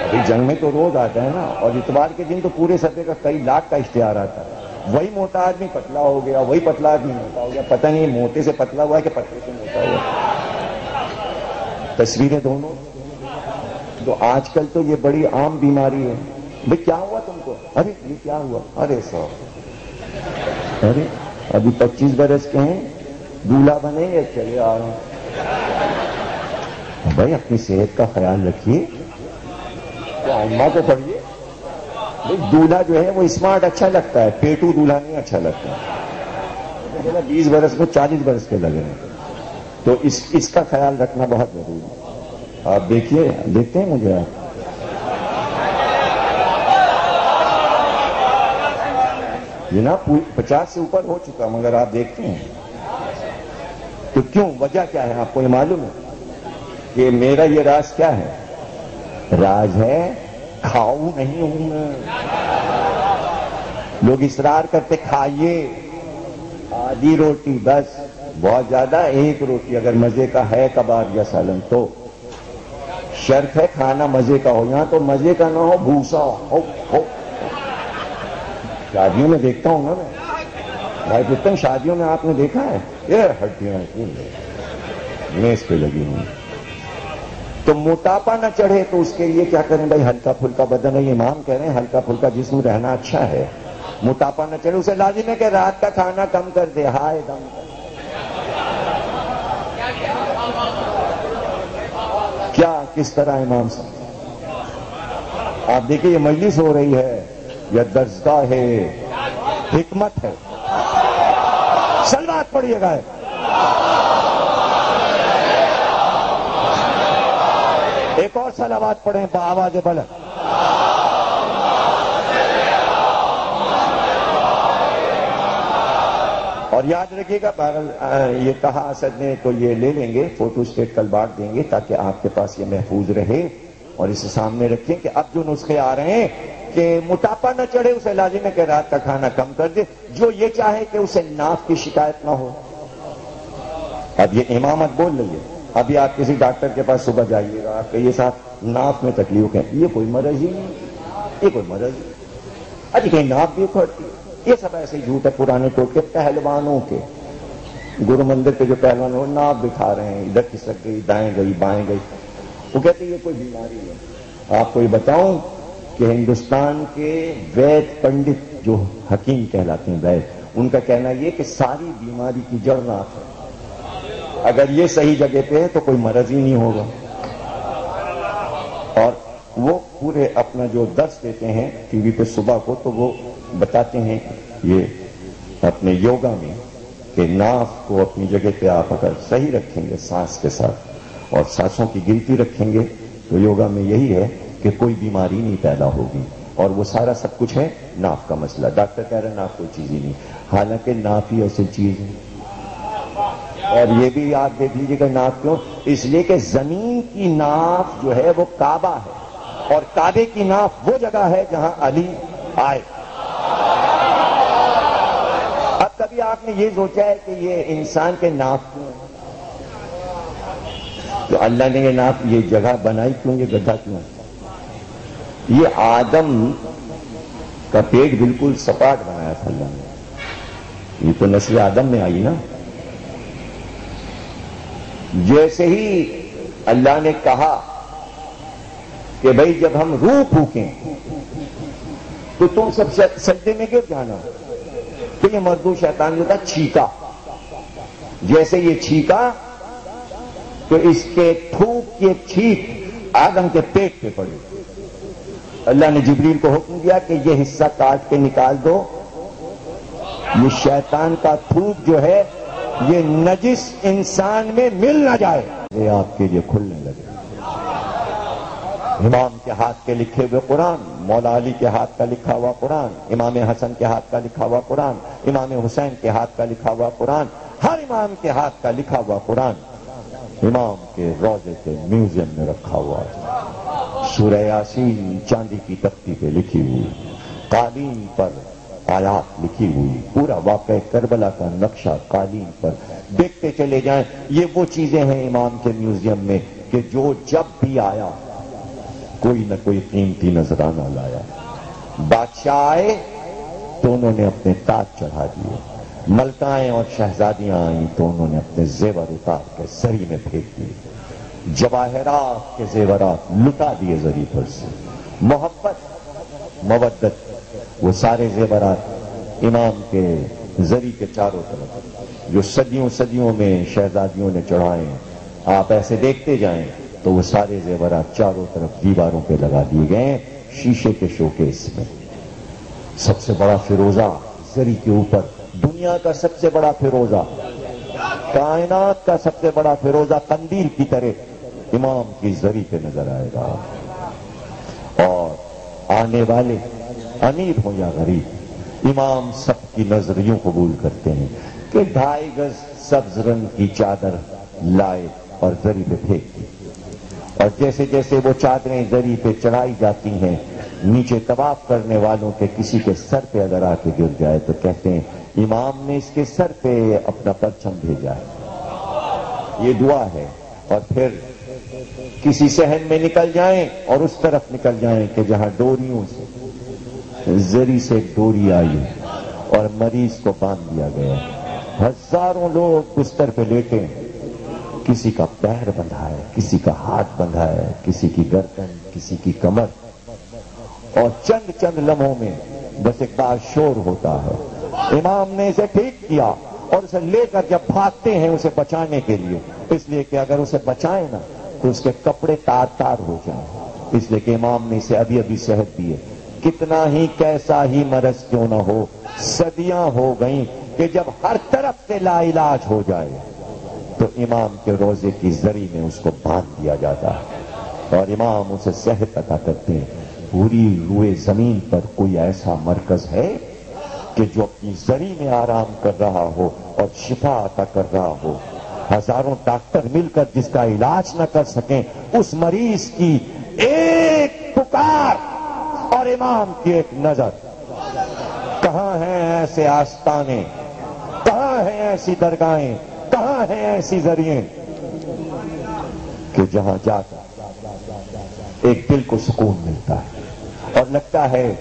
ابھی جنگ میں تو روز آتا ہے نا, اور اتوار کے دن تو پورے صفحے کا کئی لاکھ کا اشتہار آتا ہے. وہی موٹا آدمی پتلا ہو گیا, وہی پتلا آدمی موٹا ہو گیا. پتہ نہیں موٹے سے پتلا ہوا ہے کہ پتلے سے موٹا ہوا. تصویریں دونوں. تو آج کل تو یہ بڑی عام بیماری ہے. بھئی کیا ہوا تم کو؟ ارے یہ کیا ہوا؟ ارے صاحب, ارے ابھی 25 برس کے ہیں, دولہا بنے یا چلے آ رہے ہیں. بھائی اپنی صحت کا خیال رکھیے, تو ائمہ کو پڑھیے. دولہا جو ہے وہ اسمارٹ اچھا لگتا ہے, پیٹو دولہا نہیں اچھا لگتا. 20 برس میں 40 برس کے لگے ہیں. تو اس کا خیال رکھنا بہت ضروری ہے. آپ دیکھیے، دیکھتے ہیں مجھے آپ؟ یہ نا 50 سے اوپر ہو چکا، مگر آپ دیکھتے ہیں تو کیوں؟ وجہ کیا ہے آپ کو یہ معلوم ہے کہ میرا یہ راز کیا ہے؟ راز ہے کھاؤ نہیں ہوں میں. لوگ اصرار کرتے کھائیے آدھی روٹی بس، بہت زیادہ ایک روٹی، اگر مزے کا ہے کباب یا سالن تو شرط ہے کھانا مزے کا ہو. یہاں تو مزے کا نہ ہو، بھوسا ہو. شادیوں میں دیکھتا ہوں نا میں بھائی، کتنے شادیوں میں آپ نے دیکھا ہے یہ ہڈیاں میز پہ لگی ہوئی. تو موٹاپا نہ چڑھے تو اس کے لیے کیا کریں بھائی؟ ہلکا پھلکا بدن ہے. امام کہہ رہے ہیں ہلکا پھلکا جسم رہنا اچھا ہے. موٹاپا نہ چڑھے، اسے لازم ہے کہ رات کا کھانا کم کر دے. ہائے دم کیا کس طرح امام صاحب؟ آپ دیکھیں یہ مجلس ہو رہی ہے، یہ درسگاہ ہے، حکمت ہے. صلوات پڑھیے گا. ایک اور صلوات پڑھیں بآواز بلند. اور یاد رکھیے گا، یہ کہا اسد نے تو یہ لے لیں گے، فوٹو اسٹیٹ کل بانٹ دیں گے تاکہ آپ کے پاس یہ محفوظ رہے، اور اسے سامنے رکھیں کہ اب جو نسخے آ رہے ہیں کہ موٹاپا نہ چڑھے اسے لازم ہے کہ رات کا کھانا کم کر دے. جو یہ چاہے کہ اسے ناف کی شکایت نہ ہو. اب یہ امامت بول رہی ہے. ابھی آپ کسی ڈاکٹر کے پاس صبح جائیے گا، آپ کہیے صاحب ناف میں تکلیف ہے، یہ کوئی مرض ہی نہیں، یہ کوئی مرض نہیں. ابھی کہیں ناف بھی کھڑتی ہے. یہ سب ایسے جھوٹ ہے پرانے ٹوٹکے پہلوانوں کے. گرو مندر کے جو پہلوان وہ ناف بکھا رہے ہیں، ادھر کھسک گئی، دائیں گئی، بائیں گئی. وہ کہتے ہیں یہ کوئی بیماری ہے. آپ کو یہ بتاؤں کہ ہندوستان کے وید پنڈت جو حکیم کہلاتے ہیں وید، ان کا کہنا یہ کہ ساری بیماری کی جڑ ناف ہے. اگر یہ صحیح جگہ پہ ہے تو کوئی مرض ہی نہیں ہوگا. اور وہ پورے اپنا جو درس دیتے ہیں ٹی وی پہ صبح کو، تو وہ بتاتے ہیں یہ اپنے یوگا میں کہ ناف کو اپنی جگہ پہ آپ اگر صحیح رکھیں گے سانس کے ساتھ اور سانسوں کی گنتی رکھیں گے تو یوگا میں یہی ہے کہ کوئی بیماری نہیں پیدا ہوگی. اور وہ سارا سب کچھ ہے ناف کا مسئلہ. ڈاکٹر کہہ رہے ہیں ناف کوئی چیز ہی نہیں، حالانکہ ناف ہی ایسی چیز ہے. اور یہ بھی آپ دیکھ لیجیے کہ ناف کیوں؟ اس لیے کہ زمین کی ناف جو ہے وہ کعبہ ہے، اور کعبے کی ناف وہ جگہ ہے جہاں علی آئے. اب کبھی آپ نے یہ سوچا ہے کہ یہ انسان کے ناف کیوں؟ تو اللہ نے یہ ناف، یہ جگہ بنائی کیوں؟ یہ گڈھا کیوں؟ یہ آدم کا پیٹ بالکل سپاٹ بنایا تھا اللہ نے. یہ تو نسل آدم میں آئی نا. جیسے ہی اللہ نے کہا کہ بھائی جب ہم روح پھونکیں تو تم سب سجدے میں گر جانا، تو یہ مردو شیطان جو تھا چھینکا. جیسے یہ چھینکا تو اس کے تھوک کی ایک چھینک آدم کے پیٹ پہ پڑی. اللہ نے جبریل کو حکم دیا کہ یہ حصہ کاٹ کے نکال دو، یہ شیطان کا تھوک جو ہے یہ نجس انسان میں مل نہ جائے. یہ آپ کے لیے کھلنے لگے. امام کے ہاتھ کے لکھے ہوئے قرآن، مولا علی کے ہاتھ کا لکھا ہوا قرآن، امام حسن کے ہاتھ کا لکھا ہوا قرآن، امام حسین کے ہاتھ کا لکھا ہوا قرآن، ہر امام کے ہاتھ کا لکھا ہوا قرآن امام کے روضے کے میوزیم میں رکھا ہوا ہے. سورہ یاسین چاندی کی تختی پہ لکھی ہوئی، قالین پر آیات لکھی ہوئی، پورا واقعہ کربلا کا نقشہ قالین پر. دیکھتے چلے جائیں. یہ وہ چیزیں ہیں امام کے میوزیم میں کہ جو جب بھی آیا کوئی نہ کوئی قیمتی نذرانہ لایا. بادشاہ آئے تو انہوں نے اپنے تاج چڑھا دیے، ملکائیں اور شہزادیاں آئیں تو انہوں نے اپنے زیور اتار کے زری میں پھینک دیے، جواہرات کے زیورات لٹا دیے زری پر سے. محبت، مودت، وہ سارے زیورات امام کے زری کے چاروں طرف جو صدیوں میں شہزادیوں نے چڑھائے ہیں، آپ ایسے دیکھتے جائیں تو وہ سارے زیورات چاروں طرف دیواروں پہ لگا دیے گئے شیشے کے شوکیس میں. سب سے بڑا فیروزہ زری کے اوپر، دنیا کا سب سے بڑا فیروزہ کائنات کا سب سے بڑا فیروزہ قندیل کی طرح امام کی زری پہ نظر آئے گا، اور آنے والے امیر ہوں یا غریب، امام سب کی نظر یوں قبول کرتے ہیں کہ 2.5 گز سبز رنگ کی چادر لائے اور زری پہ پھینک دی، اور جیسے جیسے وہ چادریں زری پہ چڑھائی جاتی ہیں، نیچے طواف کرنے والوں کے کسی کے سر پہ اگر آ کے گر جائے تو کہتے ہیں امام نے اس کے سر پہ اپنا پرچم بھیجا ہے، یہ دعا ہے۔ اور پھر کسی صحن میں نکل جائیں اور اس طرف نکل جائیں کہ جہاں ڈوریوں سے زری سے ڈوری آئی اور مریض کو باندھ دیا گیا، ہزاروں لوگ بستر پہ لیٹے ہیں، کسی کا پیر بندھا ہے، کسی کا ہاتھ بندھا ہے، کسی کی گردن، کسی کی کمر، اور چند لمحوں میں بس ایک بار شور ہوتا ہے، امام نے اسے ٹھیک کیا، اور اسے لے کر جب بھاگتے ہیں اسے بچانے کے لیے، اس لیے کہ اگر اسے بچائیں نا تو اس کے کپڑے تار تار ہو جائیں، اس لیے کہ امام نے اسے ابھی صحت دی ہے۔ کتنا ہی کیسا ہی مرض کیوں نہ ہو، صدیاں ہو گئیں کہ جب ہر طرف سے لا علاج ہو جائے تو امام کے روزے کی زری میں اس کو باندھ دیا جاتا ہے اور امام اسے صحت عطا کرتے ہیں۔ پوری روئے زمین پر کوئی ایسا مرکز ہے کہ جو اپنی زری میں آرام کر رہا ہو اور شفا عطا کر رہا ہو؟ ہزاروں ڈاکٹر مل کر جس کا علاج نہ کر سکیں، اس مریض کی ایک پکار اور امام کی ایک نظر۔ کہاں ہیں ایسے آستانے، کہاں ہیں ایسی درگاہیں، کہاں ہیں ایسی ذریعے کہ جہاں جا کر ایک دل کو سکون ملتا ہے اور لگتا ہے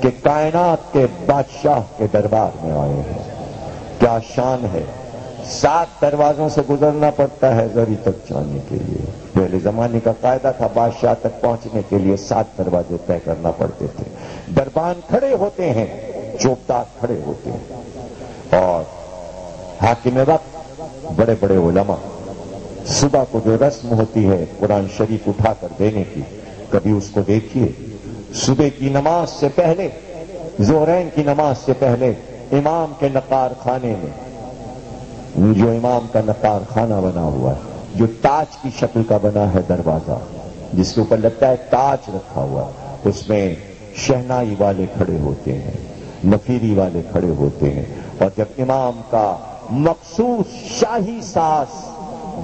کہ کائنات کے بادشاہ کے دربار میں آئے ہیں۔ کیا شان ہے! 7 دروازوں سے گزرنا پڑتا ہے زری تک جانے کے لیے۔ پہلے زمانے کا قاعدہ تھا، بادشاہ تک پہنچنے کے لیے 7 دروازے طے کرنا پڑتے تھے۔ دربان کھڑے ہوتے ہیں، چوبدار کھڑے ہوتے ہیں، اور حاکم وقت بڑے بڑے علماء صبح کو جو رسم ہوتی ہے قرآن شریف اٹھا کر دینے کی، کبھی اس کو دیکھیے، صبح کی نماز سے پہلے، ظہرین کی نماز سے پہلے امام کے نقار خانے میں، جو امام کا نقار خانہ بنا ہوا ہے، جو تاج کی شکل کا بنا ہے دروازہ، جس کے اوپر لگتا ہے تاج رکھا ہوا، اس میں شہنائی والے کھڑے ہوتے ہیں، نفیری والے کھڑے ہوتے ہیں، اور جب امام کا مخصوص شاہی ساز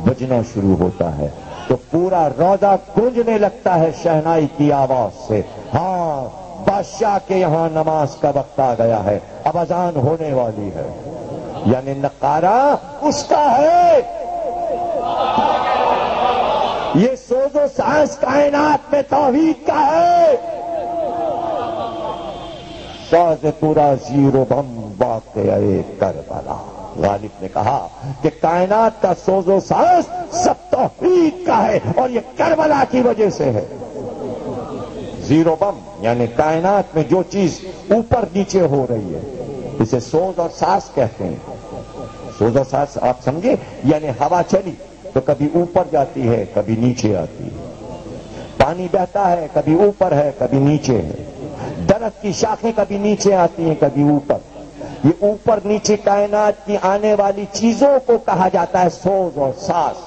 بجنا شروع ہوتا ہے تو پورا روضہ گونجنے لگتا ہے شہنائی کی آواز سے۔ ہاں، بادشاہ کے یہاں نماز کا وقت آ گیا ہے، اب اذان ہونے والی ہے، یعنی نقارہ اس کا ہے۔ یہ سوز و ساز کائنات میں توحید کا ہے۔ ساز پورا زیرو بم واقعہ کربلا، غالب نے کہا کہ کائنات کا سوز و ساز سب توحید کا ہے اور یہ کربلا کی وجہ سے ہے۔ زیرو بم یعنی کائنات میں جو چیز اوپر نیچے ہو رہی ہے اسے سوز اور ساز کہتے ہیں۔ سوز اور ساز آپ سمجھے، یعنی ہوا چلی تو کبھی اوپر جاتی ہے، کبھی نیچے آتی ہے، پانی بہتا ہے، کبھی اوپر ہے، کبھی نیچے ہے، درخت کی شاخیں کبھی نیچے آتی ہیں، کبھی اوپر۔ یہ اوپر نیچے کائنات کی آنے والی چیزوں کو کہا جاتا ہے سوز اور ساز،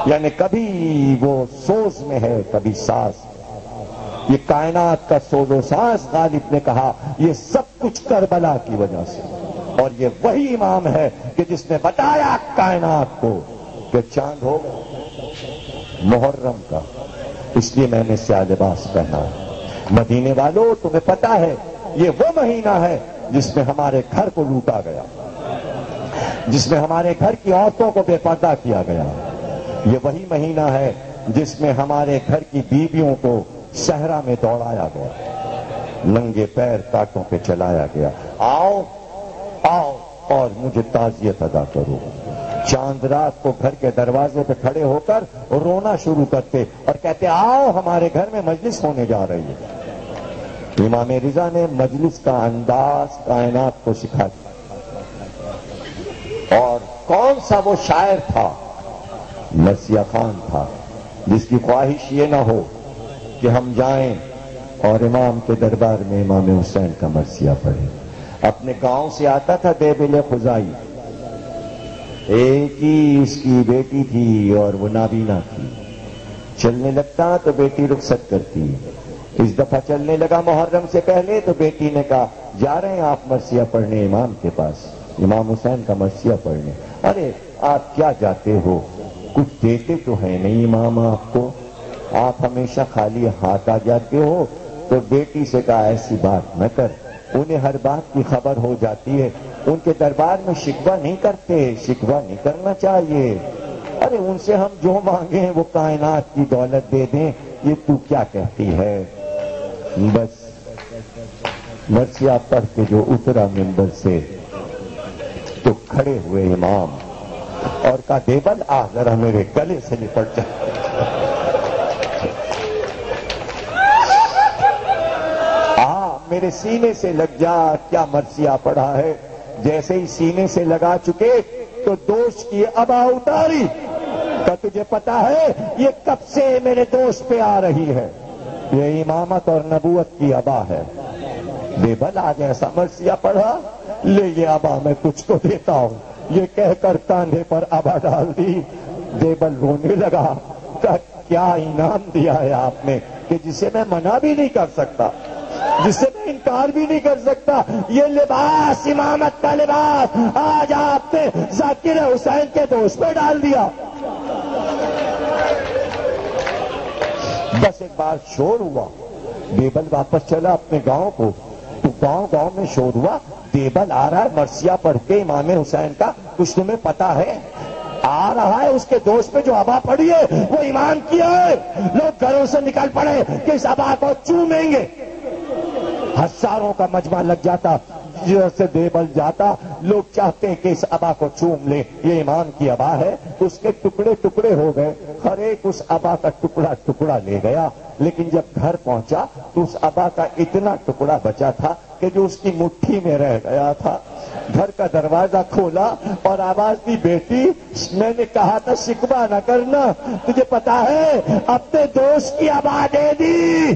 یعنی کبھی وہ سوز میں ہے، کبھی ساز۔ یہ کائنات کا سوز و ساز، غالب نے کہا یہ سب کچھ کربلا کی وجہ سے، اور یہ وہی امام ہے کہ جس نے بتایا کائنات کو کہ چاند ہوگا محرم کا، اس لیے میں نے سیاہ لباس پہنا ہے۔ مدینے والوں، تمہیں پتا ہے یہ وہ مہینہ ہے جس میں ہمارے گھر کو لوٹا گیا، جس میں ہمارے گھر کی عورتوں کو بے پردہ کیا گیا۔ یہ وہی مہینہ ہے جس میں ہمارے گھر کی بیویوں کو صحرا میں دوڑایا گیا، ننگے پیر کانٹوں پہ چلایا گیا۔ آؤ آؤ اور مجھے تعزیت ادا کرو۔ چاند رات کو گھر کے دروازے پہ کھڑے ہو کر رونا شروع کرتے اور کہتے آؤ ہمارے گھر میں مجلس ہونے جا رہی ہے۔ امام رضا نے مجلس کا انداز کائنات کو سکھا دیا۔ اور کون سا وہ شاعر تھا؟ مرثیہ خان تھا، جس کی خواہش یہ نہ ہو کہ ہم جائیں اور امام کے دربار میں امام حسین کا مرثیہ پڑھیں۔ اپنے گاؤں سے آتا تھا دیبل خزائی، ایک ہی اس کی بیٹی تھی اور وہ نابینا تھی. چلنے لگتا تو بیٹی رخصت کرتی. اس دفعہ چلنے لگا محرم سے پہلے تو بیٹی نے کہا جا رہے ہیں آپ مرثیہ پڑھنے امام کے پاس، امام حسین کا مرثیہ پڑھنے. ارے آپ کیا جاتے ہو، کچھ دیتے تو ہے نہیں امام آپ کو، آپ ہمیشہ خالی ہاتھ آ جاتے ہو. تو بیٹی سے کہا ایسی بات نہ کر، انہیں ہر بات کی خبر ہو جاتی ہے، ان کے دربار میں شکوہ نہیں کرتے، شکوہ نہیں کرنا چاہیے. ارے ان سے ہم جو مانگے ہیں وہ کائنات کی دولت دے دیں، یہ تو کیا کہتی ہے. بس مرثیہ پڑھ کے جو اترا منبر سے تو کھڑے ہوئے امام اور کہا دیبل آ ذرا میرے گلے سے لپٹ جا. میرے سینے سے لگ جا. کیا مرثیہ پڑھا ہے. جیسے ہی سینے سے لگا چکے تو دوست کی ابا اتاری. کہ تجھے پتا ہے یہ کب سے میرے دوست پہ آ رہی ہے، یہ امامت اور نبوت کی ابا ہے. بے بل آج ایسا مرثیہ پڑھا، لے یہ ابا میں تجھ کو دیتا ہوں. یہ کہہ کر کاندھے پر ابا ڈال دی. دیبل رونے لگا. کیا انعام دیا ہے آپ نے کہ جسے میں منع بھی نہیں کر سکتا، جس سے میں انکار بھی نہیں کر سکتا. یہ لباس امامت کا لباس آج آپ نے ذاکر حسین کے دوست پہ ڈال دیا. بس ایک بار شور ہوا، دیبل واپس چلا اپنے گاؤں کو. تو گاؤں گاؤں میں شور ہوا دیبل آ رہا ہے مرثیہ پڑھ کے امام حسین کا. کچھ تمہیں پتا ہے آ رہا ہے اس کے دوست پہ جو ابا پڑی ہے وہ ایمان کیا ہے. لوگ گھروں سے نکل پڑے کہ اس ابا کو چومیں گے. ہزاروں کا مجمع لگ جاتا، جیسے دیبل جاتا لوگ چاہتے ہیں کہ اس ابا کو چوم لے، یہ امام کی ابا ہے. اس کے ٹکڑے ٹکڑے ہو گئے، ہر ایک اس ابا کا ٹکڑا ٹکڑا لے گیا. لیکن جب گھر پہنچا تو اس ابا کا اتنا ٹکڑا بچا تھا کہ جو اس کی مٹھی میں رہ گیا تھا. گھر کا دروازہ کھولا اور آواز دی بیٹی میں نے کہا تھا شکوہ نہ کرنا، تجھے پتا ہے اپنے دوست کی ابا دے دی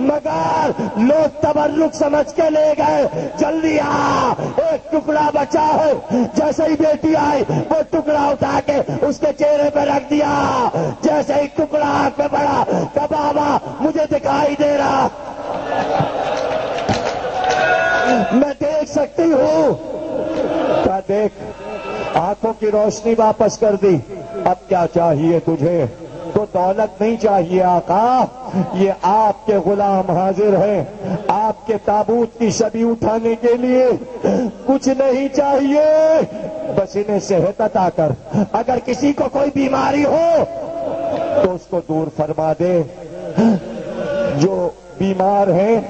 مگر لوگ تبرک سمجھ کے لے گئے. جلدی آ ایک ٹکڑا بچا ہے. جیسے ہی بیٹی آئی وہ ٹکڑا اٹھا کے اس کے چہرے پہ رکھ دیا. جیسے ہی ٹکڑا آنکھ پہ پڑا کہ بابا مجھے دکھائی دے رہا، میں دیکھ سکتی ہوں. کیا دیکھ آنکھوں کی روشنی واپس کر دی. اب کیا چاہیے تجھے؟ تو دولت نہیں چاہیے آقا، یہ آپ کے غلام حاضر ہیں آپ کے تابوت کی شبی اٹھانے کے لیے. کچھ نہیں چاہیے، بس انہیں صحت عطا کر. اگر کسی کو کوئی بیماری ہو تو اس کو دور فرما دے. جو بیمار ہیں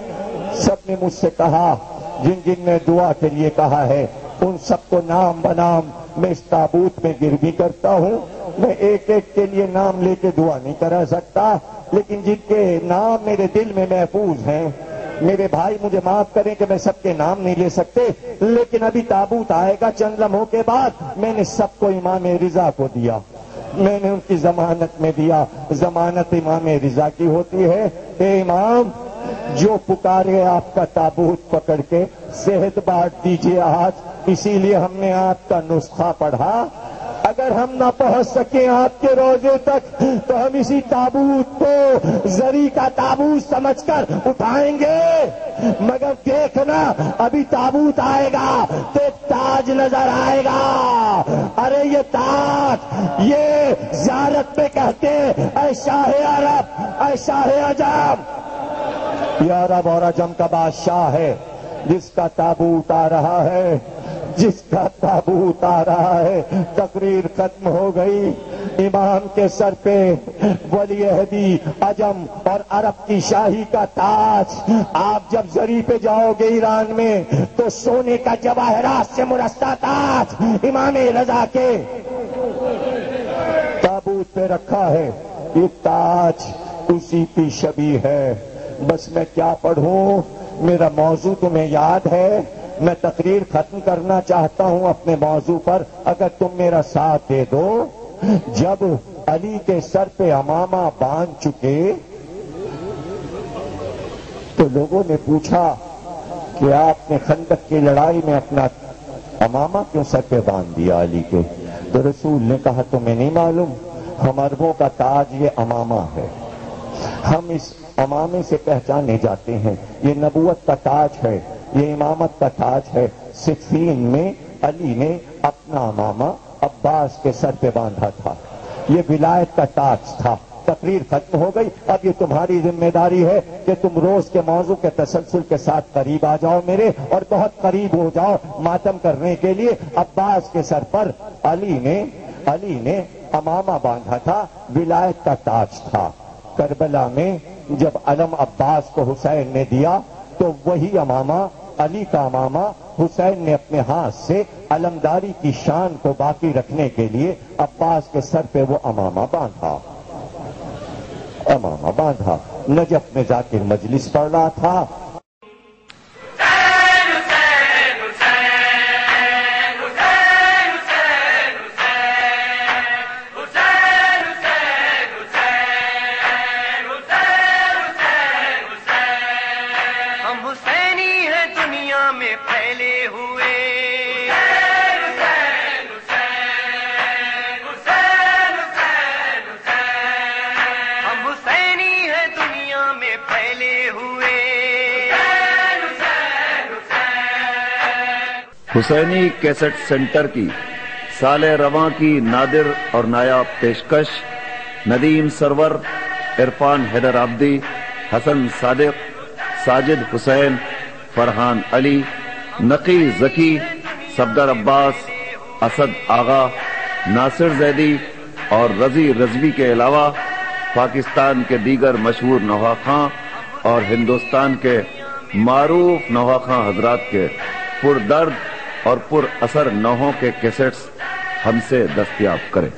سب نے مجھ سے کہا، جن جن نے دعا کے لیے کہا ہے ان سب کو نام بنام میں اس تابوت میں گروی کرتا ہوں. میں ایک ایک کے لیے نام لے کے دعا نہیں کرا سکتا، لیکن جن کے نام میرے دل میں محفوظ ہیں میرے بھائی مجھے معاف کریں کہ میں سب کے نام نہیں لے سکتے. لیکن ابھی تابوت آئے گا چند لمحوں کے بعد. میں نے سب کو امام رضا کو دیا، میں نے ان کی ضمانت میں دیا. ضمانت امام رضا کی ہوتی ہے اے امام جو پکارے آپ کا تابوت پکڑ کے صحت بانٹ دیجیے آج. اسی لیے ہم نے آپ کا نسخہ پڑھا. اگر ہم نہ پہنچ سکیں آپ کے روزے تک تو ہم اسی تابوت کو زری کا تابوت سمجھ کر اٹھائیں گے. مگر دیکھنا ابھی تابوت آئے گا تو تاج نظر آئے گا. ارے یہ تاج یہ زیارت میں کہتے ہیں اے شاہ عرب اے شاہ عجم. یہ عرب اور عجم کا بادشاہ ہے جس کا تابوت آ رہا ہے، جس کا تابوت آ رہا ہے. تقریر ختم ہو گئی. امام کے سر پہ ولی عہدی عجم اور عرب کی شاہی کا تاج. آپ جب زری پہ جاؤ گے ایران میں تو سونے کا جواہرات سے مرصع تاج امام رضا کے تابوت پہ رکھا ہے. یہ تاج اسی کی شبیہ ہے. بس میں کیا پڑھوں، میرا موضوع تمہیں یاد ہے. میں تقریر ختم کرنا چاہتا ہوں اپنے موضوع پر، اگر تم میرا ساتھ دے دو. جب علی کے سر پہ امامہ باندھ چکے تو لوگوں نے پوچھا کہ آپ نے خندق کی لڑائی میں اپنا امامہ کیوں سر پہ باندھ دیا علی کے؟ تو رسول نے کہا تمہیں نہیں معلوم ہم عربوں کا تاج یہ امامہ ہے، ہم اس امامے سے پہچانے جاتے ہیں، یہ نبوت کا تاج ہے، یہ امامت کا تاج ہے۔ صفین میں علی نے اپنا امامہ عباس کے سر پہ باندھا تھا، یہ ولایت کا تاج تھا۔ تقریر ختم ہو گئی، اب یہ تمہاری ذمہ داری ہے کہ تم روز کے موضوع کے تسلسل کے ساتھ قریب آ جاؤ میرے، اور بہت قریب ہو جاؤ ماتم کرنے کے لیے۔ عباس کے سر پر علی نے امامہ باندھا تھا، ولایت کا تاج تھا۔ کربلا میں جب علم عباس کو حسین نے دیا تو وہی امامہ، علی کا امامہ، حسین نے اپنے ہاتھ سے علمداری کی شان کو باقی رکھنے کے لیے عباس کے سر پہ وہ امامہ باندھا۔ نجف میں ذاکر مجلس پڑھ رہا تھا، حسینی کیسٹ سینٹر کی سال رواں کی نادر اور نایاب پیشکش، ندیم سرور، عرفان حیدر عابدی، حسن صادق، ساجد حسین، فرحان علی، نقی ذکی، صفدر عباس، اسد آغا، ناصر زیدی اور رضی رضوی کے علاوہ پاکستان کے دیگر مشہور نواخواں اور ہندوستان کے معروف نواخواں حضرات کے پردرد اور پر اثر نوحوں کے کیسٹس ہم سے دستیاب کریں۔